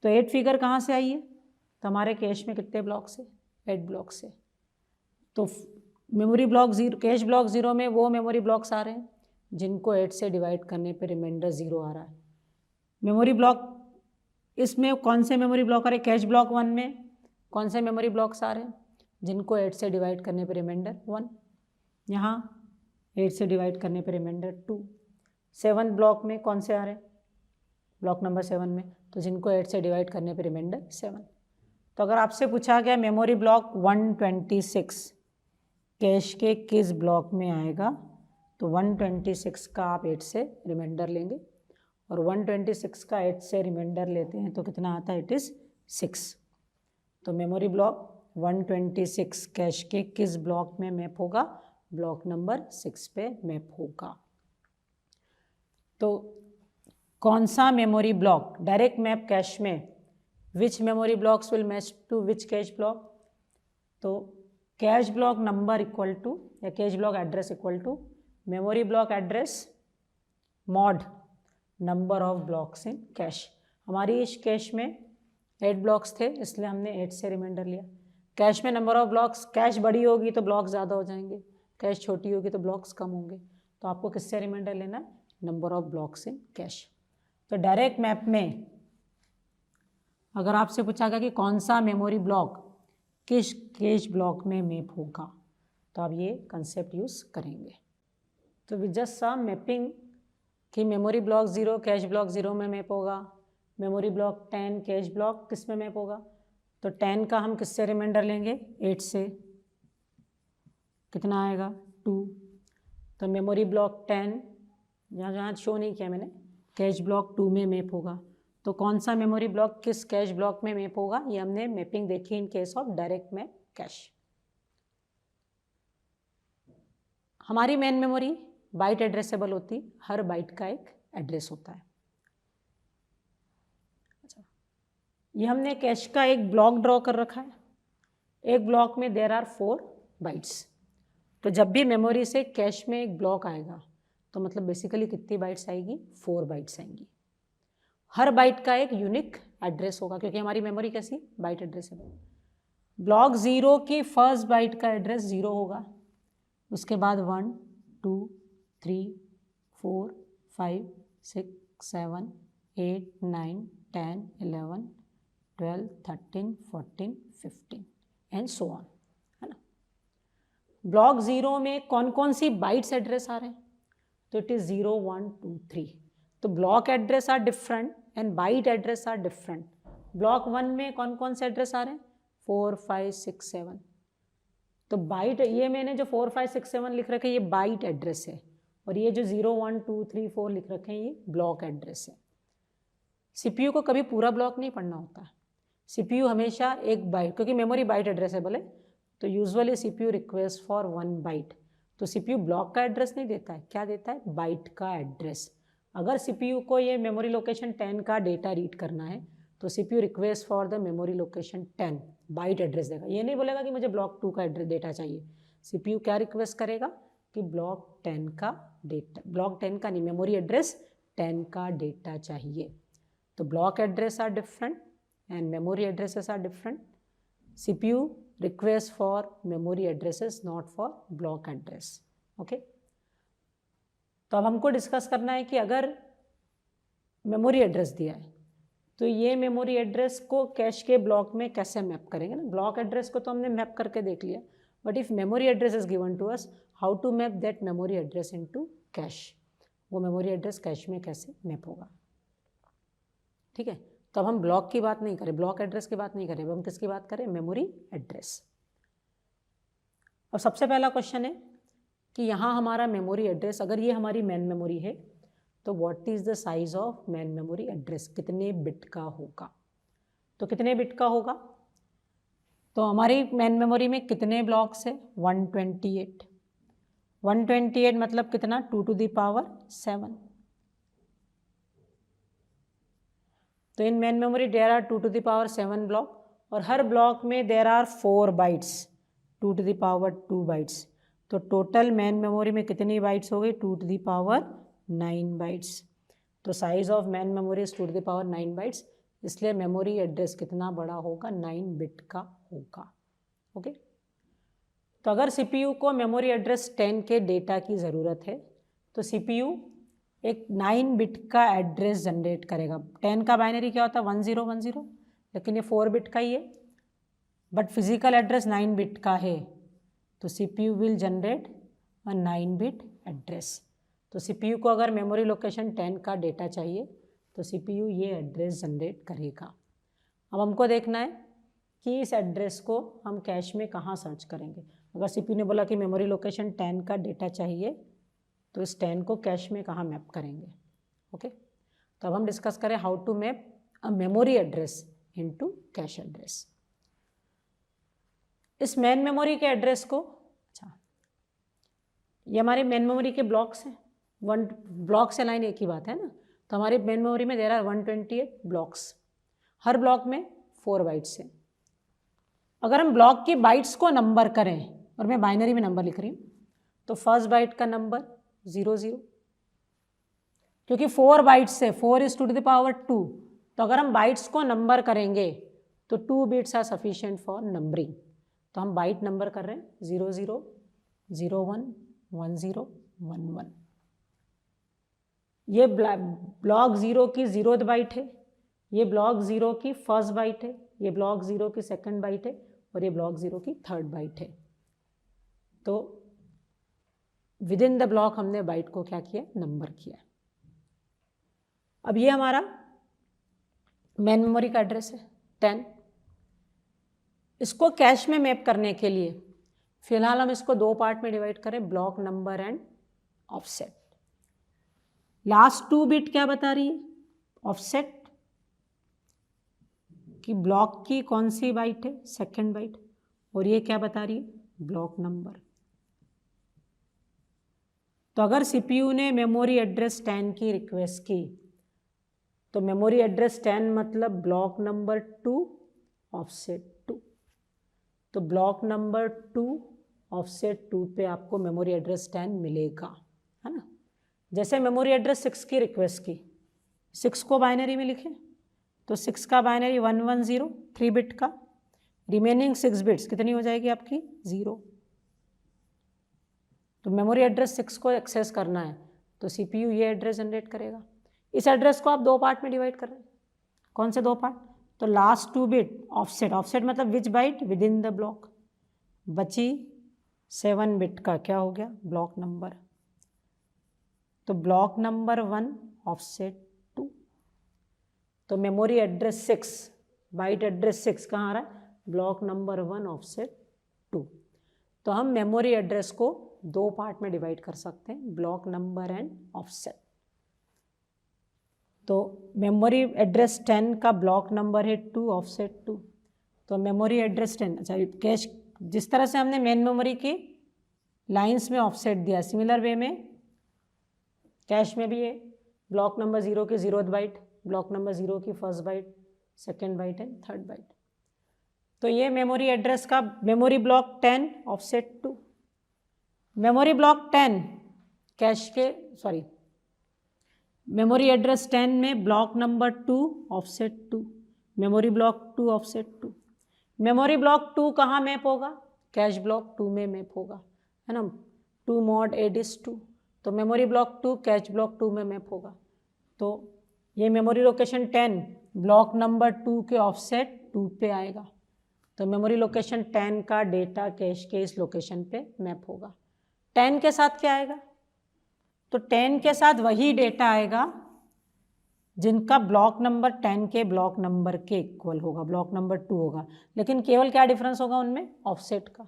तो 8 फिगर कहाँ से आई है, तो हमारे कैश में कितने ब्लॉक से, 8 ब्लॉक से। तो मेमोरी ब्लॉक 0, कैश ब्लॉक 0 में वो मेमोरी ब्लॉक्स आ रहे हैं जिनको 8 से डिवाइड करने पे रिमाइंडर 0 आ रहा है। मेमोरी ब्लॉक इसमें कौन से मेमोरी ब्लॉक आ रहे हैं, कैश ब्लॉक 1 में कौन से मेमोरी ब्लॉक्स आ रहे हैं जिनको 8 से डिवाइड करने पे रिमाइंडर 1, यहाँ 8 से डिवाइड करने पे रिमाइंडर 2। 7 ब्लॉक में कौन से आ रहे हैं, ब्लॉक नंबर 7 में, तो जिनको 8 से डिवाइड करने पे रिमाइंडर 7। तो अगर आपसे पूछा गया मेमोरी ब्लॉक 126 कैश के किस ब्लॉक में आएगा, तो 126 का आप 8 से रिमाइंडर लेंगे और 126 का 8 से रिमाइंडर लेते हैं तो कितना आता है, इट इज़ 6। तो मेमोरी ब्लॉक 126 कैश के किस ब्लॉक में मैप होगा, ब्लॉक नंबर 6 पे मैप होगा। तो कौन सा memory block direct map cache में, which memory blocks will match to which cache block, तो cache block number equal to या cache block address equal to memory block address mod number of blocks in cache. हमारी इस cash में 8 blocks थे इसलिए हमने 8 से रिमाइंडर लिया। कैश में नंबर ऑफ ब्लॉक्स, कैश बड़ी होगी तो ब्लॉक्स ज़्यादा हो जाएंगे, कैश छोटी होगी तो ब्लॉक्स कम होंगे, तो आपको किससे रिमाइंडर लेना है, number of blocks in cash. तो डायरेक्ट मैप में अगर आपसे पूछा गया कि कौन सा मेमोरी ब्लॉक किस कैश ब्लॉक में मैप होगा, तो आप ये कंसेप्ट यूज़ करेंगे। तो विद जस्ट सम मैपिंग कि मेमोरी ब्लॉक 0 कैश ब्लॉक 0 में मैप होगा, मेमोरी ब्लॉक 10 कैश ब्लॉक किस में मैप होगा, तो 10 का हम किससे रिमाइंडर लेंगे, 8 से, कितना आएगा 2। तो मेमोरी ब्लॉक 10 जहाँ जहाँ शो नहीं किया मैंने, कैश ब्लॉक 2 में मैप होगा। तो कौन सा मेमोरी ब्लॉक किस कैश ब्लॉक में मैप होगा, ये हमने मैपिंग देखी in case of direct map cash. हमारी मेन मेमोरी बाइट एड्रेसेबल होती, हर बाइट का एक एड्रेस होता है। अच्छा, ये हमने कैश का एक ब्लॉक ड्रॉ कर रखा है, एक ब्लॉक में देयर आर 4 बाइट्स। तो जब भी मेमोरी से कैश में एक ब्लॉक आएगा तो मतलब बेसिकली कितनी बाइट्स आएगी, 4 बाइट्स आएंगी। हर बाइट का एक यूनिक एड्रेस होगा क्योंकि हमारी मेमोरी कैसी, बाइट एड्रेसेबल। ब्लॉक 0 की फर्स्ट बाइट का एड्रेस 0 होगा, उसके बाद 1, 2, 3, 4, 5, 6, 7, 8, 9, 10, 11, 12, 13, 14, 15 एंड सो ऑन, है ना। ब्लॉक 0 में कौन कौन सी बाइट्स एड्रेस आ रहे हैं, तो इट इज 0, 1, 2, 3। तो block address are different and byte address are different. Block 1 में कौन कौन से एड्रेस आ रहे हैं, 4, 5, 6, 7। तो बाइट, ये मैंने जो 4, 5, 6, 7 लिख रखे हैं ये बाइट एड्रेस है, और ये जो 0, 1, 2, 3, 4 लिख रखे हैं ये ब्लॉक एड्रेस है। सीपीयू को कभी पूरा ब्लॉक नहीं पढ़ना होता, सीपीयू हमेशा एक बाइट, क्योंकि मेमोरी बाइट एड्रेसेबल है तो usually CPU request for 1 byte. तो सीपीयू ब्लॉक का एड्रेस नहीं देता है, क्या देता है, बाइट का एड्रेस। अगर सीपीयू को ये मेमोरी लोकेशन 10 का डेटा रीड करना है तो CPU request for the memory location 10 byte address देगा, ये नहीं बोलेगा कि मुझे ब्लॉक 2 का एड्रेस डेटा चाहिए। सीपीयू क्या रिक्वेस्ट करेगा कि ब्लॉक 10 का डेटा, ब्लॉक 10 का नहीं, मेमोरी एड्रेस 10 का डेटा चाहिए। तो block address are different and memory addresses are different. CPU request for memory addresses not for block address, okay. तो अब हमको डिस्कस करना है कि अगर मेमोरी एड्रेस दिया है तो ये मेमोरी एड्रेस को कैश के ब्लॉक में कैसे मैप करेंगे ना। ब्लॉक एड्रेस को तो हमने मैप करके देख लिया, but if memory address is given to us, how to map that memory address into cache, वो मेमोरी एड्रेस कैश में कैसे मैप होगा। ठीक है। तो अब हम ब्लॉक की बात नहीं करें, ब्लॉक एड्रेस की बात नहीं करें, अब हम किसकी बात करें, मेमोरी एड्रेस। अब सबसे पहला क्वेश्चन है कि यहाँ हमारा मेमोरी एड्रेस, अगर ये हमारी मेन मेमोरी है तो what is the size of main memory address, कितने बिट का होगा। तो कितने बिट का होगा, तो हमारी मेन मेमोरी में कितने ब्लॉक्स है, 128। 128 मतलब कितना, 2 to the power 7। तो in main memory there are 2 to the power 7 block, और हर ब्लॉक में there are 4 bytes, 2 to the power 2 bytes. तो टोटल मेन मेमोरी में कितनी बाइट्स हो गई, 2 to the power 9 बाइट्स। तो size of main memory is 2 to the power 9 bytes, इसलिए मेमोरी एड्रेस कितना बड़ा होगा, 9 बिट का होगा। ओके। तो अगर सीपीयू को मेमोरी एड्रेस 10 के डेटा की ज़रूरत है तो सीपीयू एक 9 बिट का एड्रेस जनरेट करेगा। 10 का बाइनरी क्या होता है, 1010, लेकिन ये 4 बिट का ही है, बट फिजिकल एड्रेस 9 बिट का है, तो CPU will generate a 9 bit address. तो सीपीयू को अगर मेमोरी लोकेशन 10 का डेटा चाहिए तो सीपीयू ये एड्रेस जनरेट करेगा। अब हमको देखना है कि इस एड्रेस को हम कैश में कहाँ सर्च करेंगे। अगर सीपीयू ने बोला कि मेमोरी लोकेशन 10 का डेटा चाहिए तो इस 10 को कैश में कहाँ मैप करेंगे। ओके। तो अब हम डिस्कस करें how to map a memory address into cache address. इस मेन मेमोरी के एड्रेस को, अच्छा ये हमारे मेन मेमोरी के ब्लॉक्स हैं, वन ब्लॉक से लाइन एक ही बात है ना। तो हमारी मेन मेमोरी में देयर आर 128 ब्लॉक्स, हर ब्लॉक में 4 बाइट्स हैं। अगर हम ब्लॉक की बाइट्स को नंबर करें, और मैं बाइनरी में नंबर लिख रही हूँ, तो फर्स्ट बाइट का नंबर 00, क्योंकि 4 बाइट्स से 4 is 2 to the power 2, तो अगर हम बाइट्स को नंबर करेंगे तो 2 bits are sufficient for numbering. तो हम बाइट नंबर कर रहे हैं 00, 01, 10, 11। ये ब्लॉक 0 की 0th बाइट है, ये ब्लॉक 0 की फर्स्ट बाइट है, ये ब्लॉक 0 की सेकंड बाइट है, और ये ब्लॉक 0 की थर्ड बाइट है। तो विद इन द ब्लॉक हमने बाइट को क्या किया, नंबर किया। अब ये हमारा मेन मेमोरी का एड्रेस है 10। इसको कैश में मैप करने के लिए फिलहाल हम इसको 2 पार्ट में डिवाइड करें, block number and offset. Last 2 bit क्या बता रही है, ऑफसेट कि ब्लॉक की कौन सी बाइट है, सेकंड बाइट, और ये क्या बता रही है, ब्लॉक नंबर। तो अगर सीपीयू ने मेमोरी एड्रेस 10 की रिक्वेस्ट की तो मेमोरी एड्रेस 10 मतलब ब्लॉक नंबर 2 ऑफसेट 2। तो ब्लॉक नंबर 2 ऑफसेट 2 पे आपको मेमोरी एड्रेस 10 मिलेगा, है ना। जैसे मेमोरी एड्रेस 6 की रिक्वेस्ट की, 6 को बाइनरी में लिखें तो 6 का बाइनरी 110, 3 बिट का, रिमेनिंग 6 बिट्स कितनी हो जाएगी आपकी, 0। तो मेमोरी एड्रेस 6 को एक्सेस करना है तो सीपीयू ये एड्रेस जनरेट करेगा। इस एड्रेस को आप 2 पार्ट में डिवाइड कर रहे हैं, कौन से 2 पार्ट, तो लास्ट 2 बिट ऑफसेट, ऑफसेट मतलब which byte within the block, बची 7 बिट का क्या हो गया, ब्लॉक नंबर। तो ब्लॉक नंबर 1 ऑफसेट 2। तो मेमोरी एड्रेस 6, बाइट एड्रेस 6 कहाँ आ रहा है, ब्लॉक नंबर 1 ऑफसेट 2। तो हम मेमोरी एड्रेस को 2 पार्ट में डिवाइड कर सकते हैं, ब्लॉक नंबर एंड ऑफसेट। तो मेमोरी एड्रेस 10 का ब्लॉक नंबर है 2 ऑफसेट 2। तो मेमोरी एड्रेस 10, अच्छा कैश, जिस तरह से हमने मेन मेमोरी की लाइंस में ऑफसेट दिया, सिमिलर वे में कैश में भी है, ब्लॉक नंबर 0 की 0th बाइट, ब्लॉक नंबर 0 की first byte, second byte and third byte. तो ये मेमोरी एड्रेस का memory block 10 offset 2। Memory block 10 cache के, सॉरी मेमोरी एड्रेस 10 में block number 2 offset 2, memory block 2 offset 2। Memory block 2 कहाँ map होगा, cash block 2 में map होगा, है ना, 2 mod a is 2। तो मेमोरी ब्लॉक 2 कैश ब्लॉक 2 में मैप होगा। तो ये मेमोरी लोकेशन 10 ब्लॉक नंबर 2 के ऑफसेट 2 पे आएगा। तो मेमोरी लोकेशन 10 का डेटा कैश के इस लोकेशन पे मैप होगा। 10 के साथ क्या आएगा, तो 10 के साथ वही डेटा आएगा जिनका ब्लॉक नंबर 10 के ब्लॉक नंबर के इक्वल होगा, ब्लॉक नंबर 2 होगा, लेकिन केवल क्या डिफरेंस होगा उनमें, ऑफसेट का।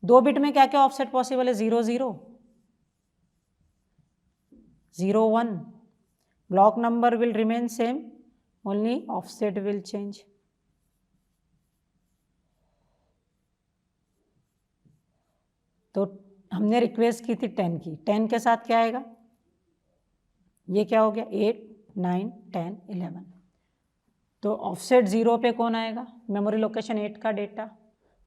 2 बिट में क्या क्या ऑफसेट पॉसिबल है, 0 0 0 1, block number will remain same, only offset will change. तो हमने रिक्वेस्ट की थी 10 की, 10 के साथ क्या आएगा, ये क्या हो गया 8 9 10 11। तो ऑफसेट 0 पे कौन आएगा, मेमोरी लोकेशन 8 का डेटा,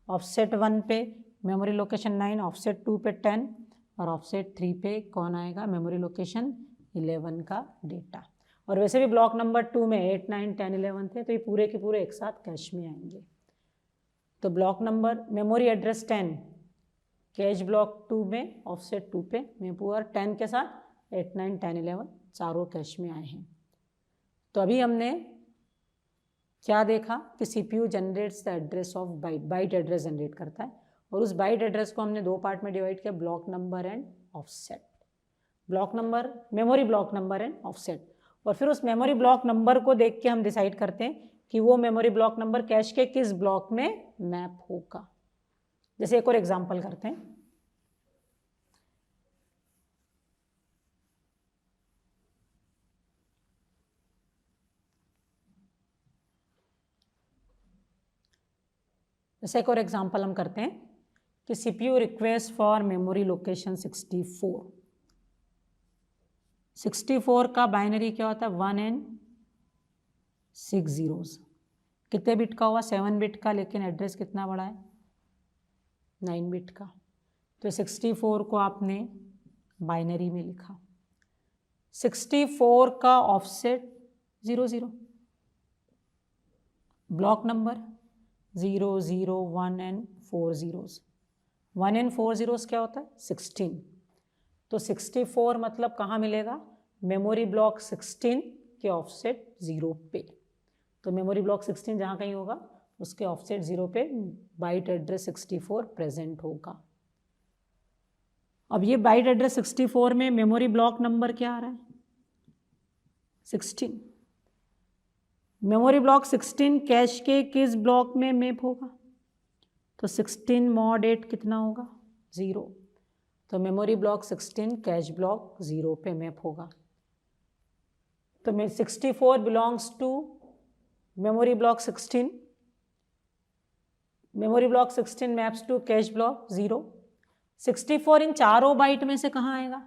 ऑफसेट 1 पे मेमोरी लोकेशन 9, ऑफसेट 2 पे 10 और ऑफसेट 3 पे कौन आएगा, मेमोरी लोकेशन 11 का डेटा। और वैसे भी ब्लॉक नंबर 2 में 8 9 10 11 थे, तो ये पूरे के पूरे एक साथ कैश में आएंगे। तो block number memory address 10 cash block 2 में ऑफसेट 2 पे में पूरा 10 के साथ 8 9 10 11 चारों कैश में आए हैं। तो अभी हमने क्या देखा कि CPU generates the address of byte, byte address generate करता है, और उस बाइट एड्रेस को हमने 2 पार्ट में डिवाइड किया, block number and offset. Block number, memory block number and offset. और फिर उस मेमोरी ब्लॉक नंबर को देख के हम डिसाइड करते हैं कि वो मेमोरी ब्लॉक नंबर कैश के किस ब्लॉक में मैप होगा। जैसे एक और एग्जांपल करते हैं, जैसे एक और एग्जांपल हम करते हैं कि CPU request for memory location 64 का बाइनरी क्या होता है, 1 and 6 zeros। कितने बिट का हुआ, 7 बिट का, लेकिन एड्रेस कितना बड़ा है, 9 बिट का। तो 64 को आपने बाइनरी में लिखा। 64 का offset 0 0, block number 0 0 1 and 4 zeros। 1 and 4 zeros क्या होता है, 16। तो 64 मतलब कहाँ मिलेगा, मेमोरी ब्लॉक 16 के ऑफसेट 0 पे। तो मेमोरी ब्लॉक 16 जहाँ कहीं होगा उसके ऑफसेट 0 पे बाइट एड्रेस 64 प्रेजेंट होगा। अब ये बाइट एड्रेस 64 में मेमोरी ब्लॉक नंबर क्या आ रहा है, 16। मेमोरी ब्लॉक 16 कैश के किस ब्लॉक में मैप होगा, तो 16 mod 8 कितना होगा, 0। तो मेमोरी ब्लॉक 16 कैश ब्लॉक 0 पे मैप होगा। तो 64 belongs to memory block 16, memory block 16 maps to cache block 0। 64 इन चारों बाइट में से कहाँ आएगा,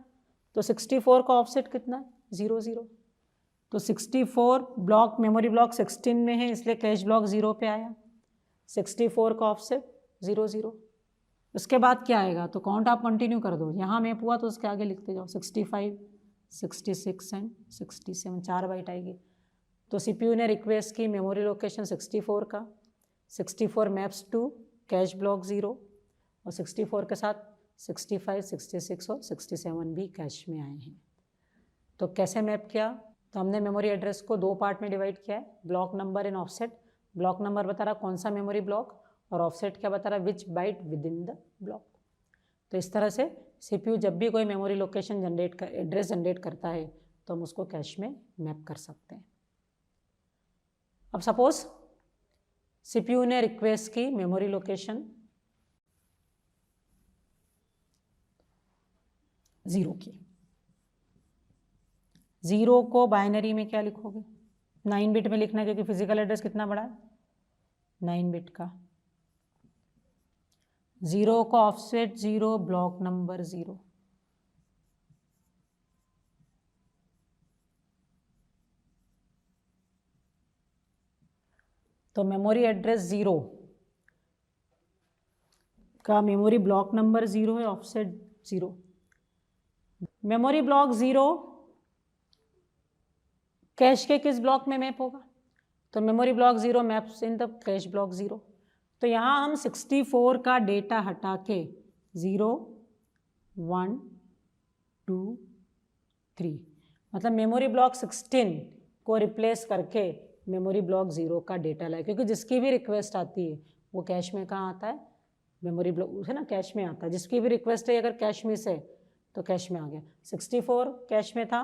तो 64 का ऑफसेट कितना है, 0 0। तो 64 ब्लॉक मेमोरी ब्लॉक 16 में है, इसलिए कैश ब्लॉक 0 पे आया। 64 का ऑफसेट 0 0। उसके बाद क्या आएगा, तो काउंट आप कंटिन्यू कर दो, यहाँ मैप हुआ तो उसके आगे लिखते जाओ, 65 66 एंड 67 4 बाइट आएगी। तो सीपीयू ने रिक्वेस्ट की मेमोरी लोकेशन 64 का, 64 मैप्स टू कैश ब्लॉक 0, और 64 के साथ 65 66 और 67 भी कैश में आए हैं। तो कैसे मैप किया, तो हमने मेमोरी एड्रेस को 2 पार्ट में डिवाइड किया है, block number and offset. Block number बता रहा कौन सा मेमोरी ब्लॉक, और ऑफसेट क्या बता रहा which byte within the block. तो इस तरह से सीपीयू जब भी कोई मेमोरी लोकेशन एड्रेस जनरेट करता है तो हम उसको कैश में मैप कर सकते हैं। अब सपोज सीपीयू ने रिक्वेस्ट की मेमोरी लोकेशन 0 की, 0 को बाइनरी में क्या लिखोगे, 9 बिट में लिखना, क्योंकि फिजिकल एड्रेस कितना बड़ा है, 9 बिट का। 0 का ऑफसेट 0, ब्लॉक नंबर 0। तो मेमोरी एड्रेस 0 का मेमोरी ब्लॉक नंबर 0 है, ऑफसेट 0। मेमोरी ब्लॉक 0 कैश के किस ब्लॉक में मैप होगा, तो memory block 0 maps in the cash block 0। तो यहाँ हम 64 का डेटा हटा के 0 1 2 3 मतलब मेमोरी ब्लॉक 16 को रिप्लेस करके मेमोरी ब्लॉक 0 का डेटा लाए, क्योंकि जिसकी भी रिक्वेस्ट आती है वो कैश में कहाँ आता है, मेमोरी ब्लॉक है ना, कैश में आता है। जिसकी भी रिक्वेस्ट है अगर कैश में से तो कैश में आ गया। 64 कैश में था,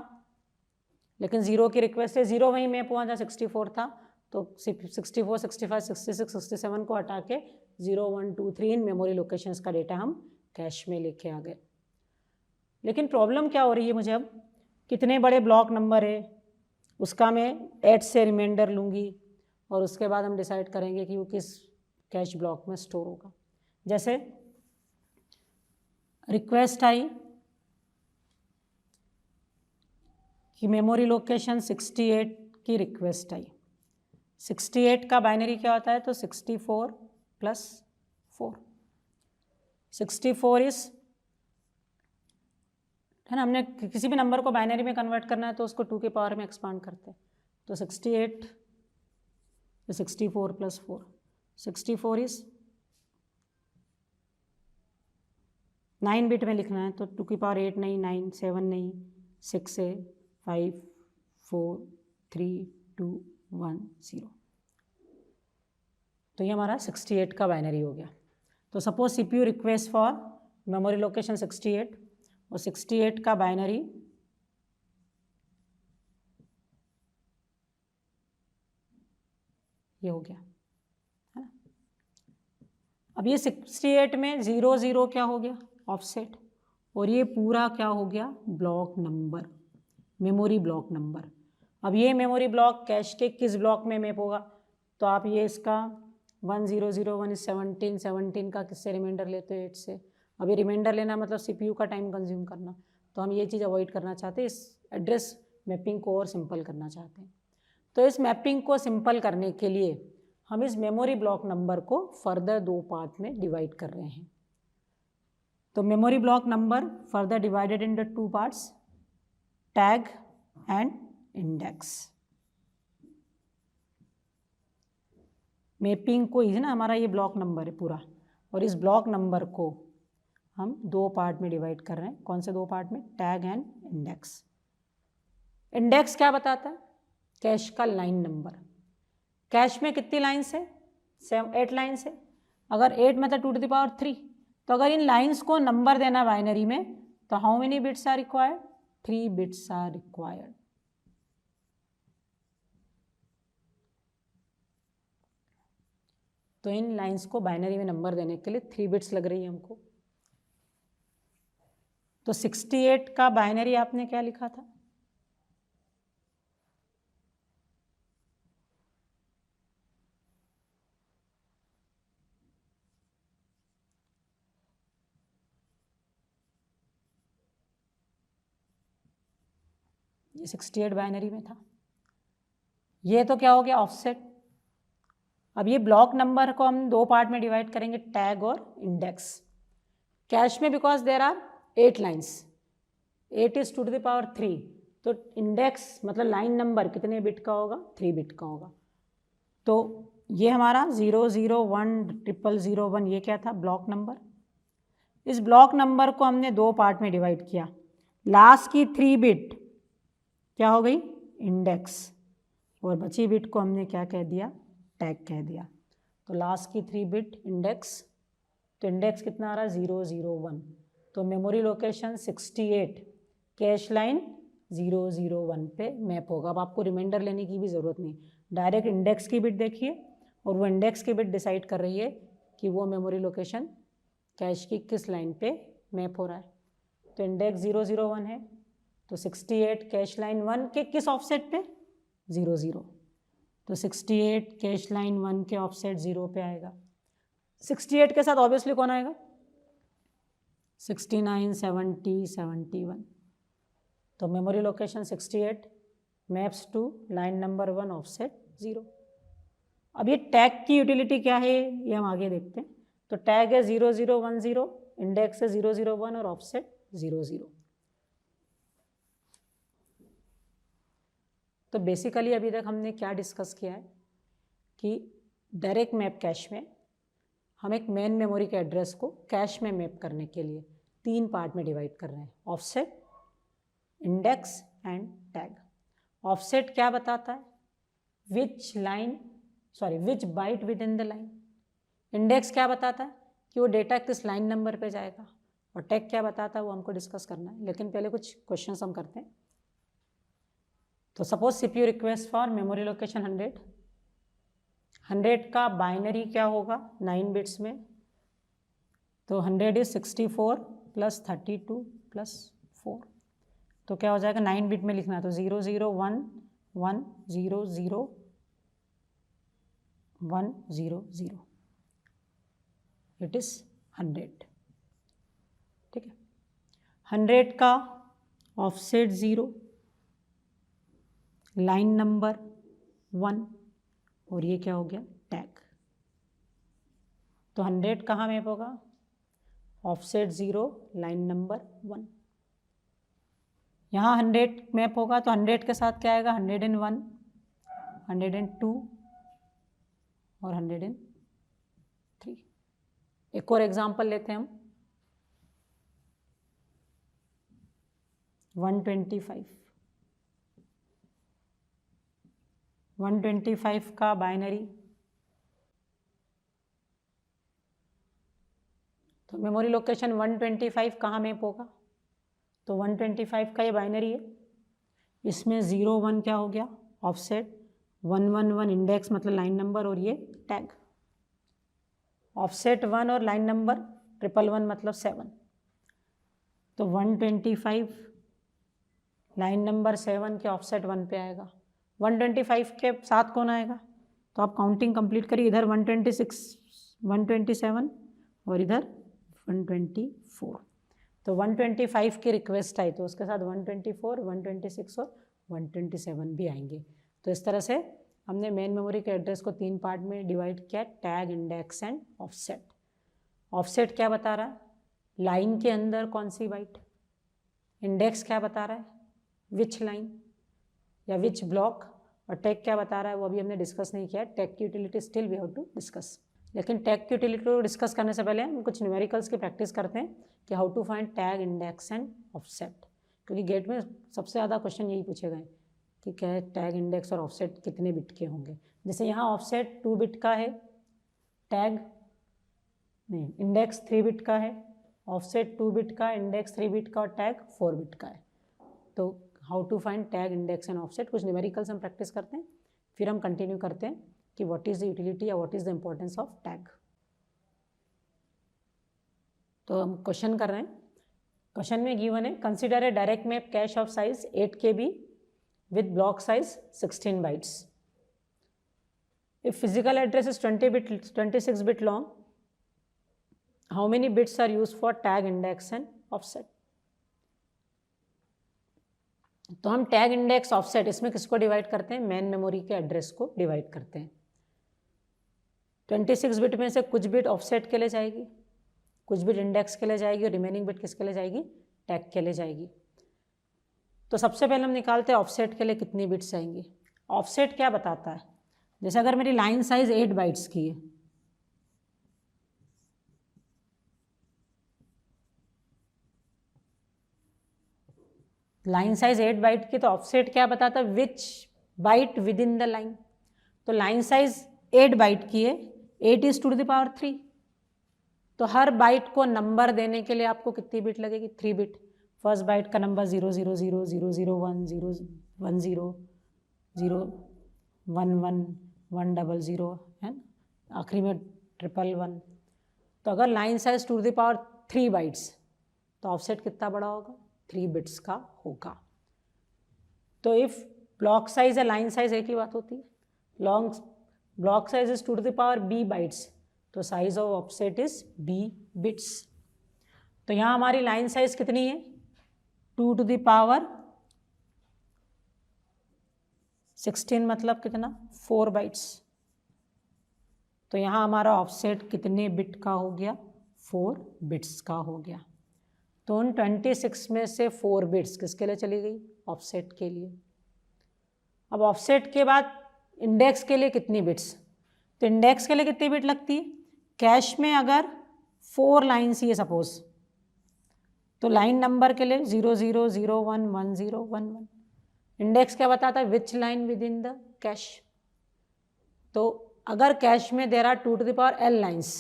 लेकिन 0 की रिक्वेस्ट है, 0 वहीं मैप हुआ जहाँ 64 था, तो 64, 65, 66, 67 को हटा के 0, 1, 2, 3 इन मेमोरी लोकेशंस का डेटा हम कैश में लेके आ गए। लेकिन प्रॉब्लम क्या हो रही है मुझे, अब कितने बड़े ब्लॉक नंबर है उसका मैं 8 से रिमाइंडर लूँगी और उसके बाद हम डिसाइड करेंगे कि वो किस कैश ब्लॉक में स्टोर होगा। जैसे रिक्वेस्ट आई कि मेमोरी लोकेशन 68 की रिक्वेस्ट आई। 68 का बाइनरी क्या होता है, तो 64 + 4। 64 इज, है ना, हमने किसी भी नंबर को बाइनरी में कन्वर्ट करना है तो उसको 2 के पावर में एक्सपांड करते हैं। तो 68 64 + 4, 64 इज 9 बिट में लिखना है, तो 2 की पावर 8 नहीं, 9, 7 नहीं, 6 है, 5, 4, 3, 2, 1, 0। तो ये हमारा 68 का बाइनरी हो गया। तो suppose CPU request for memory location 68 और 68 का बाइनरी ये हो गया, है ना। अब ये 68 में 00 क्या हो गया, ऑफसेट, और ये पूरा क्या हो गया, block number, memory block number. अब ये मेमोरी ब्लॉक कैश के किस ब्लॉक में मैप होगा, तो आप ये इसका 1001 17, 17 का किससे रिमाइंडर लेते हो, 8 से। अब ये रिमाइंडर लेना मतलब CPU का टाइम कंज्यूम करना, तो हम ये चीज़ अवॉइड करना चाहते हैं, इस एड्रेस मैपिंग को और सिंपल करना चाहते हैं। तो इस मैपिंग को सिंपल करने के लिए हम इस मेमोरी ब्लॉक नंबर को फर्दर 2 पार्ट में डिवाइड कर रहे हैं। तो memory block number further divided in the 2 parts, tag and index. Mapping को ही ना, हमारा ये ब्लॉक नंबर है पूरा, और इस ब्लॉक नंबर को हम 2 पार्ट में डिवाइड कर रहे हैं। कौन से 2 पार्ट में, टैग एंड इंडेक्स। इंडेक्स क्या बताता है, कैश का लाइन नंबर। कैश में कितनी लाइन्स है, 8 लाइन्स है। अगर 8 में तो 2 to the power 3, तो अगर इन लाइन्स को नंबर देना बाइनरी में, तो how many bits are required, 3 bits are required. तो इन लाइन्स को बाइनरी में नंबर देने के लिए 3 बिट्स लग रही है हमको। तो 68 का बाइनरी आपने क्या लिखा था, ये 68 बाइनरी में था। ये तो क्या हो गया, ऑफसेट। अब ये ब्लॉक नंबर को हम 2 पार्ट में डिवाइड करेंगे, टैग और इंडेक्स। कैश में because there are 8 lines, 8 is 2 to the power 3, तो इंडेक्स मतलब लाइन नंबर कितने बिट का होगा, 3 बिट का होगा। तो ये हमारा 0010001 ये क्या था, ब्लॉक नंबर। इस ब्लॉक नंबर को हमने 2 पार्ट में डिवाइड किया। लास्ट की 3 बिट क्या हो गई, इंडेक्स, और बची बिट को हमने क्या कह दिया, टैग कह दिया। तो लास्ट की 3 बिट इंडेक्स, तो इंडेक्स कितना आ रहा है, 001। तो मेमोरी लोकेशन 68 कैश लाइन 001 पे मैप होगा। अब आपको रिमाइंडर लेने की भी ज़रूरत नहीं, डायरेक्ट इंडेक्स की बिट देखिए और वो इंडेक्स की बिट डिसाइड कर रही है कि वो मेमोरी लोकेशन कैश की किस लाइन पे मैप हो रहा है। तो इंडेक्स 001 है, तो 68 कैश लाइन 1 के किस ऑफसेट पे, 00। तो 68 कैश लाइन 1 के ऑफसेट 0 पे आएगा। 68 के साथ ऑब्वियसली कौन आएगा, 69, 70, 71। तो memory location 68 maps to line number 1 offset 0। अब ये टैग की यूटिलिटी क्या है ये हम आगे देखते हैं। तो टैग है 0010, इंडेक्स है 001 और ऑफसेट 00। तो बेसिकली अभी तक हमने क्या डिस्कस किया है कि डायरेक्ट मैप कैश में हम एक मेन मेमोरी के एड्रेस को कैश में मैप करने के लिए 3 पार्ट में डिवाइड कर रहे हैं, offset, index and tag. Offset क्या बताता है, which byte within the line. Index क्या बताता है कि वो डेटा किस लाइन नंबर पे जाएगा, और टैग क्या बताता है वो हमको डिस्कस करना है। लेकिन पहले कुछ क्वेश्चंस हम करते हैं। तो suppose CPU request for memory location 100 का बाइनरी क्या होगा 9 बिट्स में, तो 100 इज 64 + 32 + 4, तो क्या हो जाएगा 9 बिट में लिखना, तो 0 0 1 1 0 0 1 0 0, इट इज 100। ठीक है, 100 का ऑफसेट 0, लाइन नंबर 1, और ये क्या हो गया टैग। तो 100 कहाँ मैप होगा, ऑफसेट 0, लाइन नंबर 1। यहाँ 100 मैप होगा तो 100 के साथ क्या आएगा 101, 102 और 103। एक और एग्जांपल लेते हैं हम, 125 का बाइनरी, तो मेमोरी लोकेशन 125 कहाँ मैप होगा, तो 125 का ये बाइनरी है, इसमें 0 1 क्या हो गया ऑफसेट, 111 इंडेक्स मतलब लाइन नंबर और ये टैग, ऑफसेट 1 और लाइन नंबर 111 मतलब 7, तो 125 लाइन नंबर 7 के ऑफसेट 1 पे आएगा। 125 के साथ कौन आएगा, तो आप काउंटिंग कंप्लीट करिए, इधर 126 127 और इधर 124, तो 125 की रिक्वेस्ट आई तो उसके साथ 124 126 और 127 भी आएंगे। तो इस तरह से हमने मेन मेमोरी के एड्रेस को 3 पार्ट में डिवाइड किया, tag, index and offset. Offset क्या बता रहा है, लाइन के अंदर कौन सी बाइट, इंडेक्स क्या बता रहा है विच लाइन या विच ब्लॉक, और टैग क्या बता रहा है वो अभी हमने डिस्कस नहीं किया, टैग की utility still we have to discuss. लेकिन टैग की यूटिलिटी को डिस्कस करने से पहले हम कुछ न्यूमेरिकल्स की प्रैक्टिस करते हैं कि how to find tag, index and offset, क्योंकि गेट में सबसे ज़्यादा क्वेश्चन यही पूछे गए कि क्या है टैग, इंडेक्स और ऑफसेट कितने बिट के होंगे। जैसे यहाँ ऑफसेट 2 बिट का है, टैग नहीं, इंडेक्स 3 बिट का है, ऑफसेट 2 बिट का, इंडेक्स 3 बिट का और टैग 4 बिट का है। तो how to find tag, index and offset, कुछ न्यूमेरिकल्स हम प्रैक्टिस करते हैं, फिर हम कंटिन्यू करते हैं कि व्हाट इज द यूटिलिटी या what is the importance of tag. तो हम क्वेश्चन कर रहे हैं, क्वेश्चन में गिवन है consider a direct map cash of size 8 KB with block size 16 bytes. If physical address is 26 bit long, how many bits are used for tag, index and offset? तो हम tag, index, offset इसमें किसको divide करते हैं, main memory के address को divide करते हैं। 26 बिट में से कुछ बिट ऑफसेट के लिए जाएगी, कुछ बिट इंडेक्स के लिए जाएगी और रिमेनिंग बिट किसके लिए जाएगी, टैग के लिए जाएगी। तो सबसे पहले हम निकालते हैं ऑफसेट के लिए कितनी बिट्स आएंगी। ऑफसेट क्या बताता है, जैसे अगर मेरी लाइन साइज 8 बाइट्स की है, लाइन साइज 8 बाइट की, तो ऑफसेट क्या बताता है which byte within the line. तो लाइन साइज 8 बाइट की है, 8 is 2 to the power 3, तो हर बाइट को नंबर देने के लिए आपको कितनी बिट लगेगी, 3 बिट। फर्स्ट बाइट का नंबर 0 0 0 0 0 1 0 1 0 0 1 1 1 0 0 है, आखिरी में 1 1 1। तो अगर line size 2 to the power 3 bytes, तो ऑफसेट कितना बड़ा होगा, 3 बिट्स का होगा। तो इफ ब्लॉक साइज है, लाइन साइज एक ही बात होती है, long block size is 2 to the power b bytes, तो size of offset is b bits. तो यहाँ हमारी लाइन साइज कितनी है, 2 to the power 16 मतलब कितना, 4 बाइट्स। तो यहाँ हमारा ऑफसेट कितने बिट का हो गया, 4 बिट्स का हो गया। तो उन 26 में से 4 बिट्स किसके लिए चली गई, ऑफसेट के लिए। अब ऑफसेट के बाद इंडेक्स के लिए कितनी बिट्स, तो इंडेक्स के लिए कितनी बिट लगती है, कैश में अगर 4 लाइन्स ही है सपोज, तो लाइन नंबर के लिए 0 0 0 1 1 0 1 1। इंडेक्स क्या बताता है, which line within the cache. तो अगर कैश में there are 2 to the power l lines,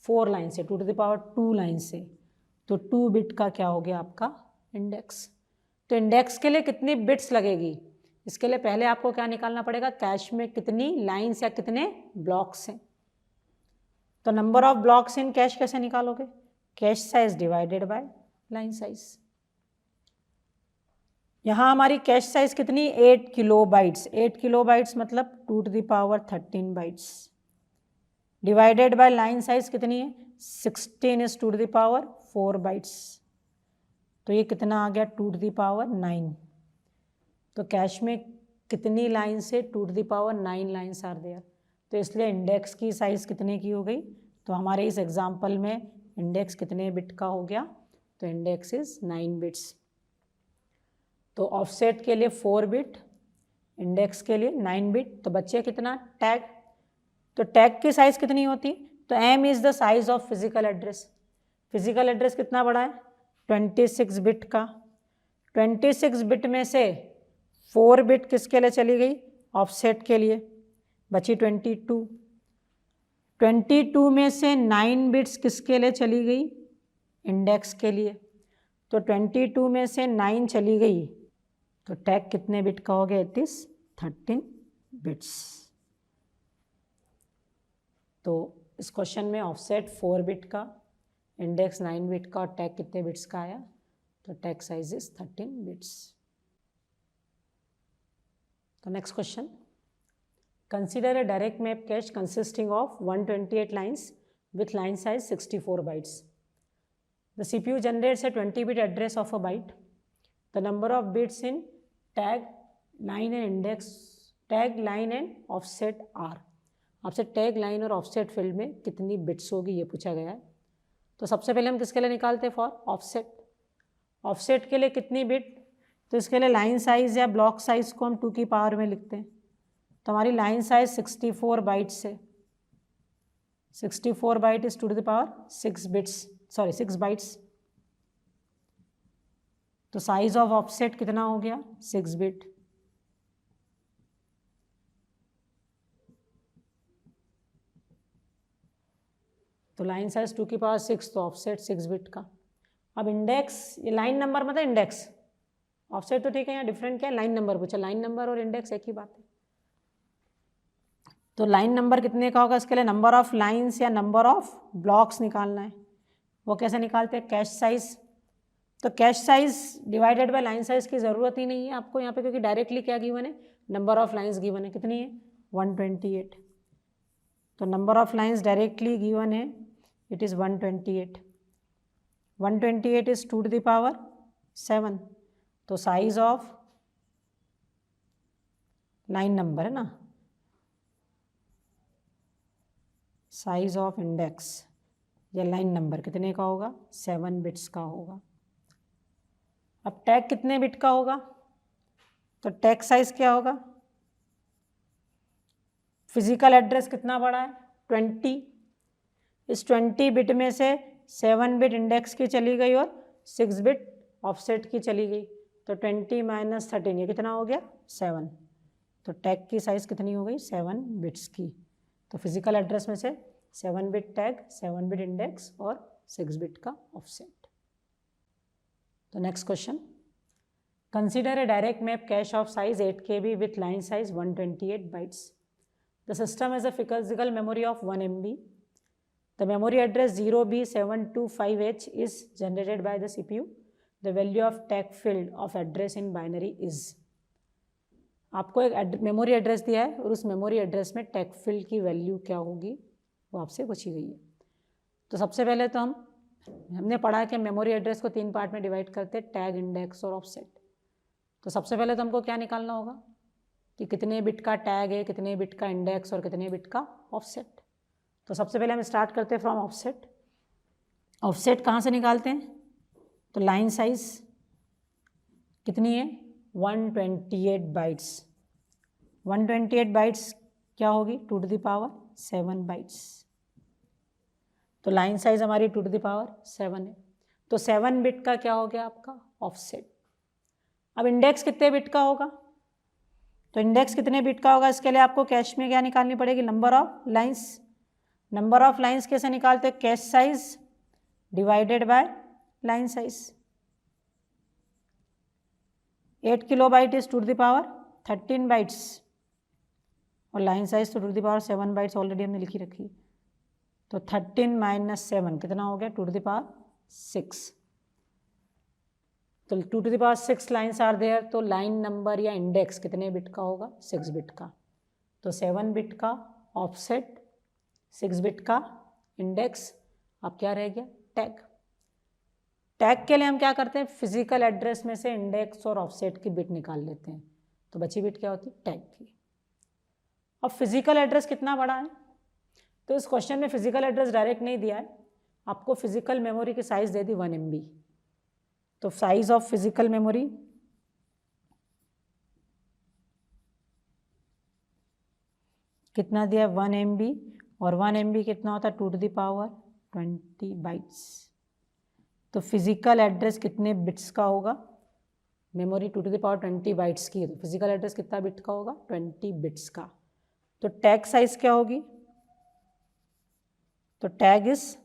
4 line से 2 to the power 2 लाइन से, तो 2 बिट का क्या हो गया आपका इंडेक्स। तो इंडेक्स के लिए कितनी बिट्स लगेगी, इसके लिए पहले आपको क्या निकालना पड़ेगा, कैश में कितनी लाइन्स या कितने ब्लॉक्स हैं। तो number of blocks in cash कैसे निकालोगे, cash size divided by line size. यहाँ हमारी कैश साइज कितनी, 8 किलोबाइट्स, 8 किलोबाइट्स मतलब 2⁻13 bytes, divided by line size कितनी है, 16 इज 2⁻4 बाइट्स, तो ये कितना आ गया 2�9। तो कैश में कितनी लाइन से 2�9 लाइन्स आर देयर, तो इसलिए इंडेक्स की साइज़ कितने की हो गई, तो हमारे इस एग्जाम्पल में इंडेक्स कितने बिट का हो गया, तो इंडेक्स इज 9 बिट्स। तो ऑफसेट के लिए 4 बिट, इंडेक्स के लिए 9 बिट, तो बच्चे कितना टैग, तो टैग की साइज़ कितनी होती, तो m is the size of physical address. Physical address कितना बड़ा है, 26 बिट का, 26 बिट में से 4 बिट किसके लिए चली गई, ऑफसेट के लिए, बची 22, 22 में से 9 बिट्स किसके लिए चली गई, इंडेक्स के लिए, तो 22 में से 9 चली गई, तो टैग कितने बिट का हो गया, इट इज 13 बिट्स। तो इस क्वेश्चन में ऑफसेट 4 बिट का, इंडेक्स 9 बिट का और टैग कितने बिट्स का आया, तो टैग साइज इज 13 बिट्स। तो next question, consider a direct map cash consisting of 128 lines with line size 64 bytes. The CPU generates a 20-bit address of a byte. The number of bits in tag, line and index, tag, line and offset are. आपसे tag, line और offset field में कितनी bits होगी ये पूछा गया है। तो सबसे पहले हम किसके लिए निकालते हैं, फॉर ऑफसेट। ऑफसेट के लिए कितनी बिट, तो इसके लिए लाइन साइज या ब्लॉक साइज को हम 2 की पावर में लिखते हैं। तो हमारी लाइन साइज 64 बाइट्स है, 64 byte is 2⁻6 bits, sorry 6 bytes. तो साइज ऑफ ऑफसेट कितना हो गया, 6 बिट। तो लाइन साइज 2⁻6, तो ऑफसेट 6 बिट का। अब इंडेक्स, ये लाइन नंबर मतलब इंडेक्स, ऑफसेट तो ठीक है, यहाँ डिफरेंट क्या है, लाइन नंबर पूछा, लाइन नंबर और इंडेक्स एक ही बात है। तो लाइन नंबर कितने का होगा, इसके लिए नंबर ऑफ लाइन्स या नंबर ऑफ ब्लॉक्स निकालना है। वो कैसे निकालते हैं, कैश साइज। तो cash size divided by line size की ज़रूरत ही नहीं है आपको यहाँ पे, क्योंकि डायरेक्टली क्या गिवन है, नंबर ऑफ लाइन्स गिवन है, कितनी है 128। तो number of lines directly given है, इट इज़ 128। 128 इज 2⁻7। तो साइज ऑफ लाइन नंबर है ना, साइज ऑफ इंडेक्स या लाइन नंबर कितने का होगा, 7 बिट्स का होगा। अब टैग कितने बिट का होगा, तो टैग साइज क्या होगा, फिजिकल एड्रेस कितना बड़ा है 20, इस 20 बिट में से 7 बिट इंडेक्स की चली गई और 6 बिट ऑफसेट की चली गई, तो 20 - 13 ये कितना हो गया 7। तो टैग की साइज कितनी हो गई 7 बिट्स की। तो फिजिकल एड्रेस में से 7 बिट टैग, 7 बिट इंडेक्स और 6 बिट का ऑफसेट। तो next question, consider a direct map cash of size 8 KB with line size 128 bytes. The system has a physical memory of 1 MB. The memory address 0B725H is generated by the CPU. The value of tag field of address in binary is. आपको एक memory address दिया है और उस memory address में tag field की value क्या होगी वो आपसे पूछी गई है। तो सबसे पहले तो हमने पढ़ा है कि मेमोरी एड्रेस को 3 पार्ट में डिवाइड करते हैं, टैग, इंडेक्स और ऑफसेट। तो सबसे पहले तो हमको क्या निकालना होगा कि कितने बिट का टैग है, कितने बिट का इंडेक्स और कितने बिट का ऑफसेट। तो सबसे पहले हम स्टार्ट करते हैं फ्रॉम ऑफसेट। ऑफसेट कहाँ से निकालते हैं, तो लाइन साइज कितनी है 128 बाइट्स। 128 बाइट्स क्या होगी 2⁻7 बाइट्स। तो लाइन साइज हमारी 2⁻7 है। तो 7 बिट का क्या हो गया आपका ऑफसेट। अब इंडेक्स कितने बिट का होगा, तो इंडेक्स कितने बिट का होगा, इसके लिए आपको कैश में क्या निकालनी पड़ेगी, number of lines. Number of lines कैसे निकालते हैं, cache size divided by line size. 8 kilobyte is 2⁻7, 13 bytes और लाइन साइज तो to the power 7 bytes already हमने लिखी रखी। तो 13 माइनस 7 कितना हो गया, टू टू द पावर 6। तो two to the power 6 lines are there, तो लाइन नंबर या इंडेक्स कितने बिट का होगा, 6 बिट का। तो 7 बिट का ऑफसेट, 6 बिट का इंडेक्स, अब क्या रह गया, टैग। टैग के लिए हम क्या करते हैं, फिजिकल एड्रेस में से इंडेक्स और ऑफसेट की बिट निकाल लेते हैं। तो बची बिट क्या होती है, टैग की। अब फिजिकल एड्रेस कितना बड़ा है, तो इस क्वेश्चन में फिजिकल एड्रेस डायरेक्ट नहीं दिया है, आपको फिजिकल मेमोरी की साइज दे दी 1 MB। तो साइज ऑफ फिजिकल मेमोरी कितना दिया, 1 MB, और 1 MB कितना होता है, two to the power 20 bytes. तो फिजिकल एड्रेस कितने बिट्स का होगा, memory two to the power 20 bytes की है, तो फिजिकल एड्रेस कितना बिट का होगा, 20 बिट्स का। तो टैग साइज क्या होगी, तो टैग इज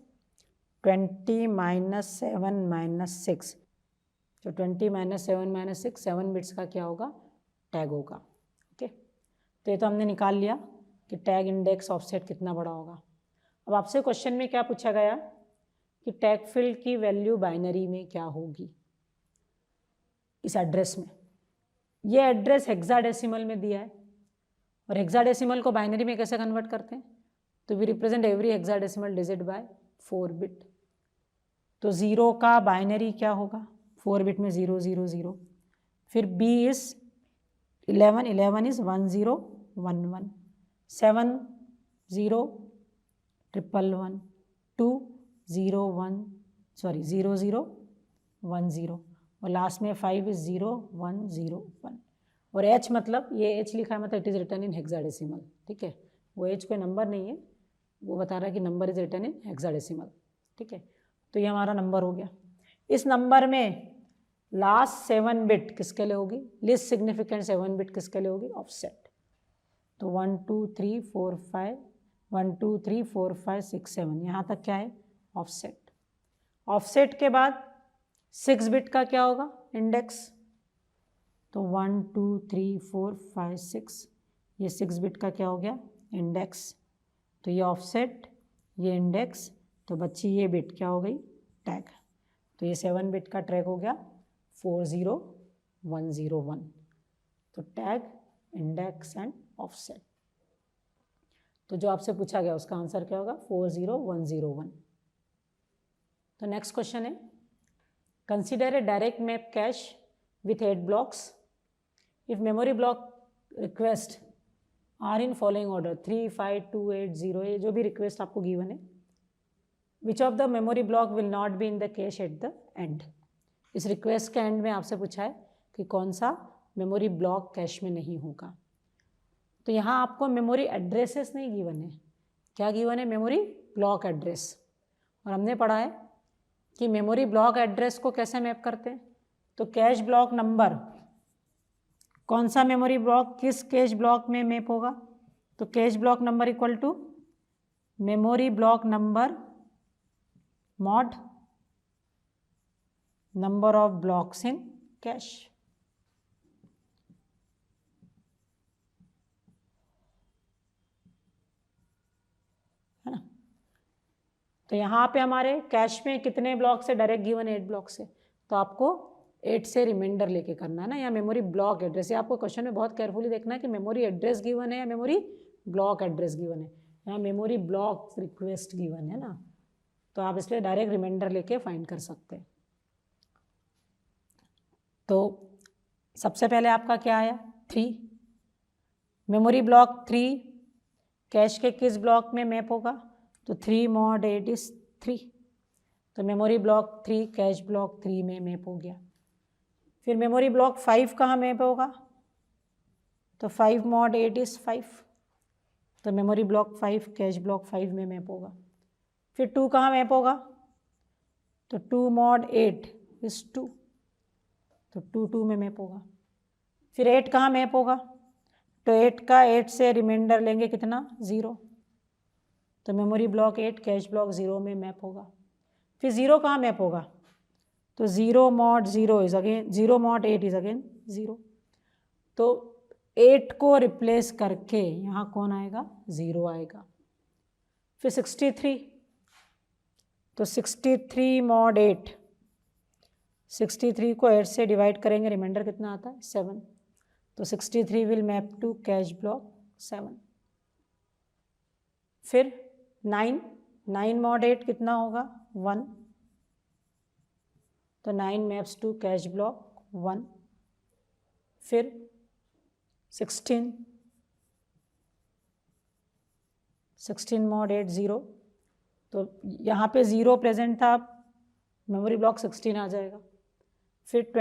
20 माइनस 7 माइनस 6। तो 20 माइनस 7 माइनस 6, 7 बिट्स का क्या होगा, टैग होगा। ओके, तो ये तो हमने निकाल लिया कि टैग इंडेक्स ऑफसेट कितना बड़ा होगा। अब आपसे क्वेश्चन में क्या पूछा गया कि टैग फील्ड की वैल्यू बाइनरी में क्या होगी इस एड्रेस में। ये एड्रेस हेक्साडेसिमल में दिया है, और हेक्साडेसिमल को बाइनरी में कैसे कन्वर्ट करते हैं, तो we represent every hexadecimal digit by 4 bit. तो 0 का बाइनरी क्या होगा, 4 बिट में 0 0 0। फिर B इज 11, 11 इज 1 0 1 1, 7 0 1 1 2 0 1 सॉरी 0 0 1 0, और लास्ट में 5 इज 0 1 0 1। और H मतलब ये H लिखा है, मतलब it is return in hexadecimal. ठीक है, वो H कोई नंबर नहीं है, वो बता रहा है कि number is return in hexadecimal. ठीक है, तो ये हमारा नंबर हो गया। इस नंबर में लास्ट 7 बिट किसके लिए होगी, लिस्ट सिग्निफिकेंट 7 बिट किसके लिए होगी, ऑफसेट। तो 1 2 3 4 5 1 2 3 4 5 6 7 यहाँ तक क्या है, ऑफसेट। ऑफसेट के बाद 6 बिट का क्या होगा, इंडेक्स। तो 1 2 3 4 5 6, ये 6 बिट का क्या हो गया, इंडेक्स। तो ये ऑफसेट, ये इंडेक्स, तो बच्ची ये बिट क्या हो गई, टैग। तो ये 7 बिट का ट्रैग हो गया 40101। तो टैग, इंडेक्स एंड ऑफसेट। तो जो आपसे पूछा गया उसका आंसर क्या होगा, 40101। तो नेक्स्ट क्वेश्चन है, consider a direct map cash with 8 blocks. If memory block request are in following order 3 5 2 8 0, ये जो भी रिक्वेस्ट आपको गिवन है, which of the memory block will not be in the cache at the end। इस request के and में आपसे पूछा है कि कौन सा मेमोरी ब्लॉक कैश में नहीं होगा। तो यहाँ आपको मेमोरी एड्रेसेस नहीं गिवन है, क्या गिवन है, मेमोरी ब्लॉक एड्रेस। और हमने पढ़ा है कि मेमोरी ब्लॉक एड्रेस को कैसे मैप करते हैं, तो कैश ब्लॉक नंबर, कौन सा मेमोरी ब्लॉक किस कैश ब्लॉक में मैप होगा, तो cache block number equal to memory block number mod number of blocks in cache. है ना, तो यहाँ पे हमारे कैश में कितने ब्लॉक से, डायरेक्ट गिवन 8 ब्लॉक से, तो आपको 8 से रिमाइंडर लेके करना है ना, या मेमोरी ब्लॉक एड्रेस। ये आपको क्वेश्चन में बहुत केयरफुली देखना है कि मेमोरी एड्रेस गिवन है या मेमोरी ब्लॉक एड्रेस गिवन है। यहाँ मेमोरी ब्लॉक रिक्वेस्ट गिवन है ना, तो आप इसलिए डायरेक्ट रिमाइंडर लेके फाइंड कर सकते हैं। तो सबसे पहले आपका क्या आया, 3। मेमोरी ब्लॉक 3 कैश के किस ब्लॉक में मैप होगा, तो 3 mod 8 इज 3। तो मेमोरी ब्लॉक 3 कैश ब्लॉक 3 में मैप हो गया। फिर मेमोरी ब्लॉक 5 कहाँ मैप होगा, तो 5 mod 8 इज 5। तो मेमोरी ब्लॉक 5 कैश ब्लॉक 5 में मैप होगा। फिर 2 कहाँ मैप होगा, तो 2 mod 8 इज 2। तो 2 2 में मैप होगा। फिर 8 कहाँ मैप होगा, तो 8 का 8 से रिमाइंडर लेंगे कितना, 0। तो मेमोरी ब्लॉक 8 कैश ब्लॉक 0 में मैप होगा। फिर 0 कहाँ मैप होगा, तो 0 mod 0 is again 0 mod 8 is again 0। तो 8 को रिप्लेस करके यहाँ कौन आएगा, 0 आएगा। फिर 63, तो 63 mod 8, 63 को 8 से डिवाइड करेंगे, रिमाइंडर कितना आता है, 7। तो 63 will map to cache block 7। फिर 9 mod 8 कितना होगा, 1, तो 9 मैप्स टू कैश ब्लॉक 1। फिर 16 mod 8 0, तो यहाँ पे 0 प्रेजेंट था, मेमोरी ब्लॉक 16 आ जाएगा। फिर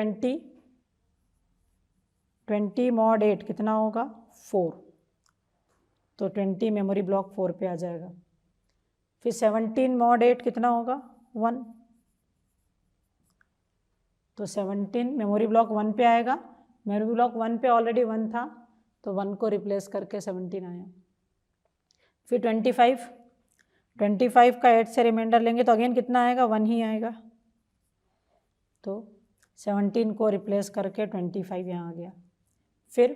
20 mod 8 कितना होगा, 4, तो 20 मेमोरी ब्लॉक 4 पे आ जाएगा। फिर 17 mod 8 कितना होगा, 1, तो 17 मेमोरी ब्लॉक 1 पे आएगा। मेमोरी ब्लॉक 1 पे ऑलरेडी 1 था, तो 1 को रिप्लेस करके 17 आया। फिर 25 का 8 से रिमाइंडर लेंगे तो अगेन कितना आएगा, 1 ही आएगा। तो 17 को रिप्लेस करके 25 यहाँ आ गया। फिर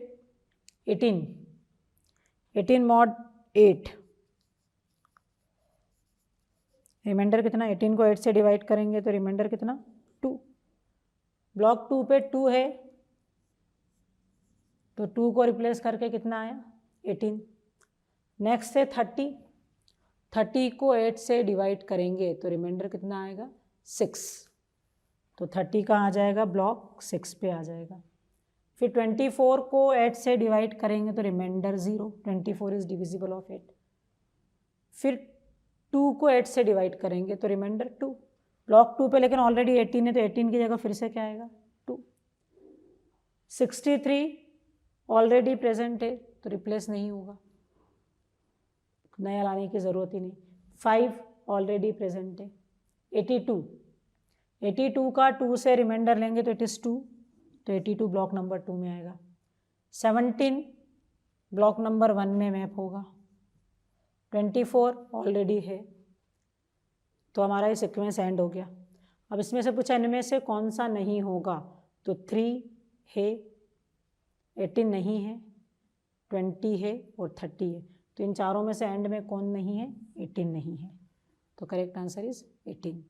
18 mod 8, रिमाइंडर कितना, 18 को 8 से डिवाइड करेंगे तो रिमाइंडर कितना, 2। ब्लॉक 2 पे 2 है, तो 2 को रिप्लेस करके कितना आया, 18। नेक्स्ट है 30 को 8 से डिवाइड करेंगे तो रिमाइंडर कितना आएगा, 6। तो 30 कहाँ आ जाएगा, ब्लॉक 6 पे आ जाएगा। फिर 24 को 8 से डिवाइड करेंगे तो रिमाइंडर 0, 24 इज डिविजिबल ऑफ 8। फिर 2 को 8 से डिवाइड करेंगे तो रिमाइंडर 2। ब्लॉक 2 पे लेकिन ऑलरेडी 18 है, तो 18 की जगह फिर से क्या आएगा, 2। 63 ऑलरेडी प्रेजेंट है, तो रिप्लेस नहीं होगा, नया लाने की ज़रूरत ही नहीं। 5 ऑलरेडी प्रेजेंट है। 82 का 2 से रिमाइंडर लेंगे तो इट इज़ 2, तो 82 ब्लॉक नंबर 2 में आएगा। 17 ब्लॉक नंबर 1 में मैप होगा। 24 ऑलरेडी है, तो हमारा ये सीक्वेंस एंड हो गया। अब इसमें से पूछा इनमें से कौन सा नहीं होगा, तो 3 है, 18 नहीं है, 20 है और 30 है। तो इन चारों में से एंड में कौन नहीं है, 18 नहीं है। तो करेक्ट आंसर इज 18।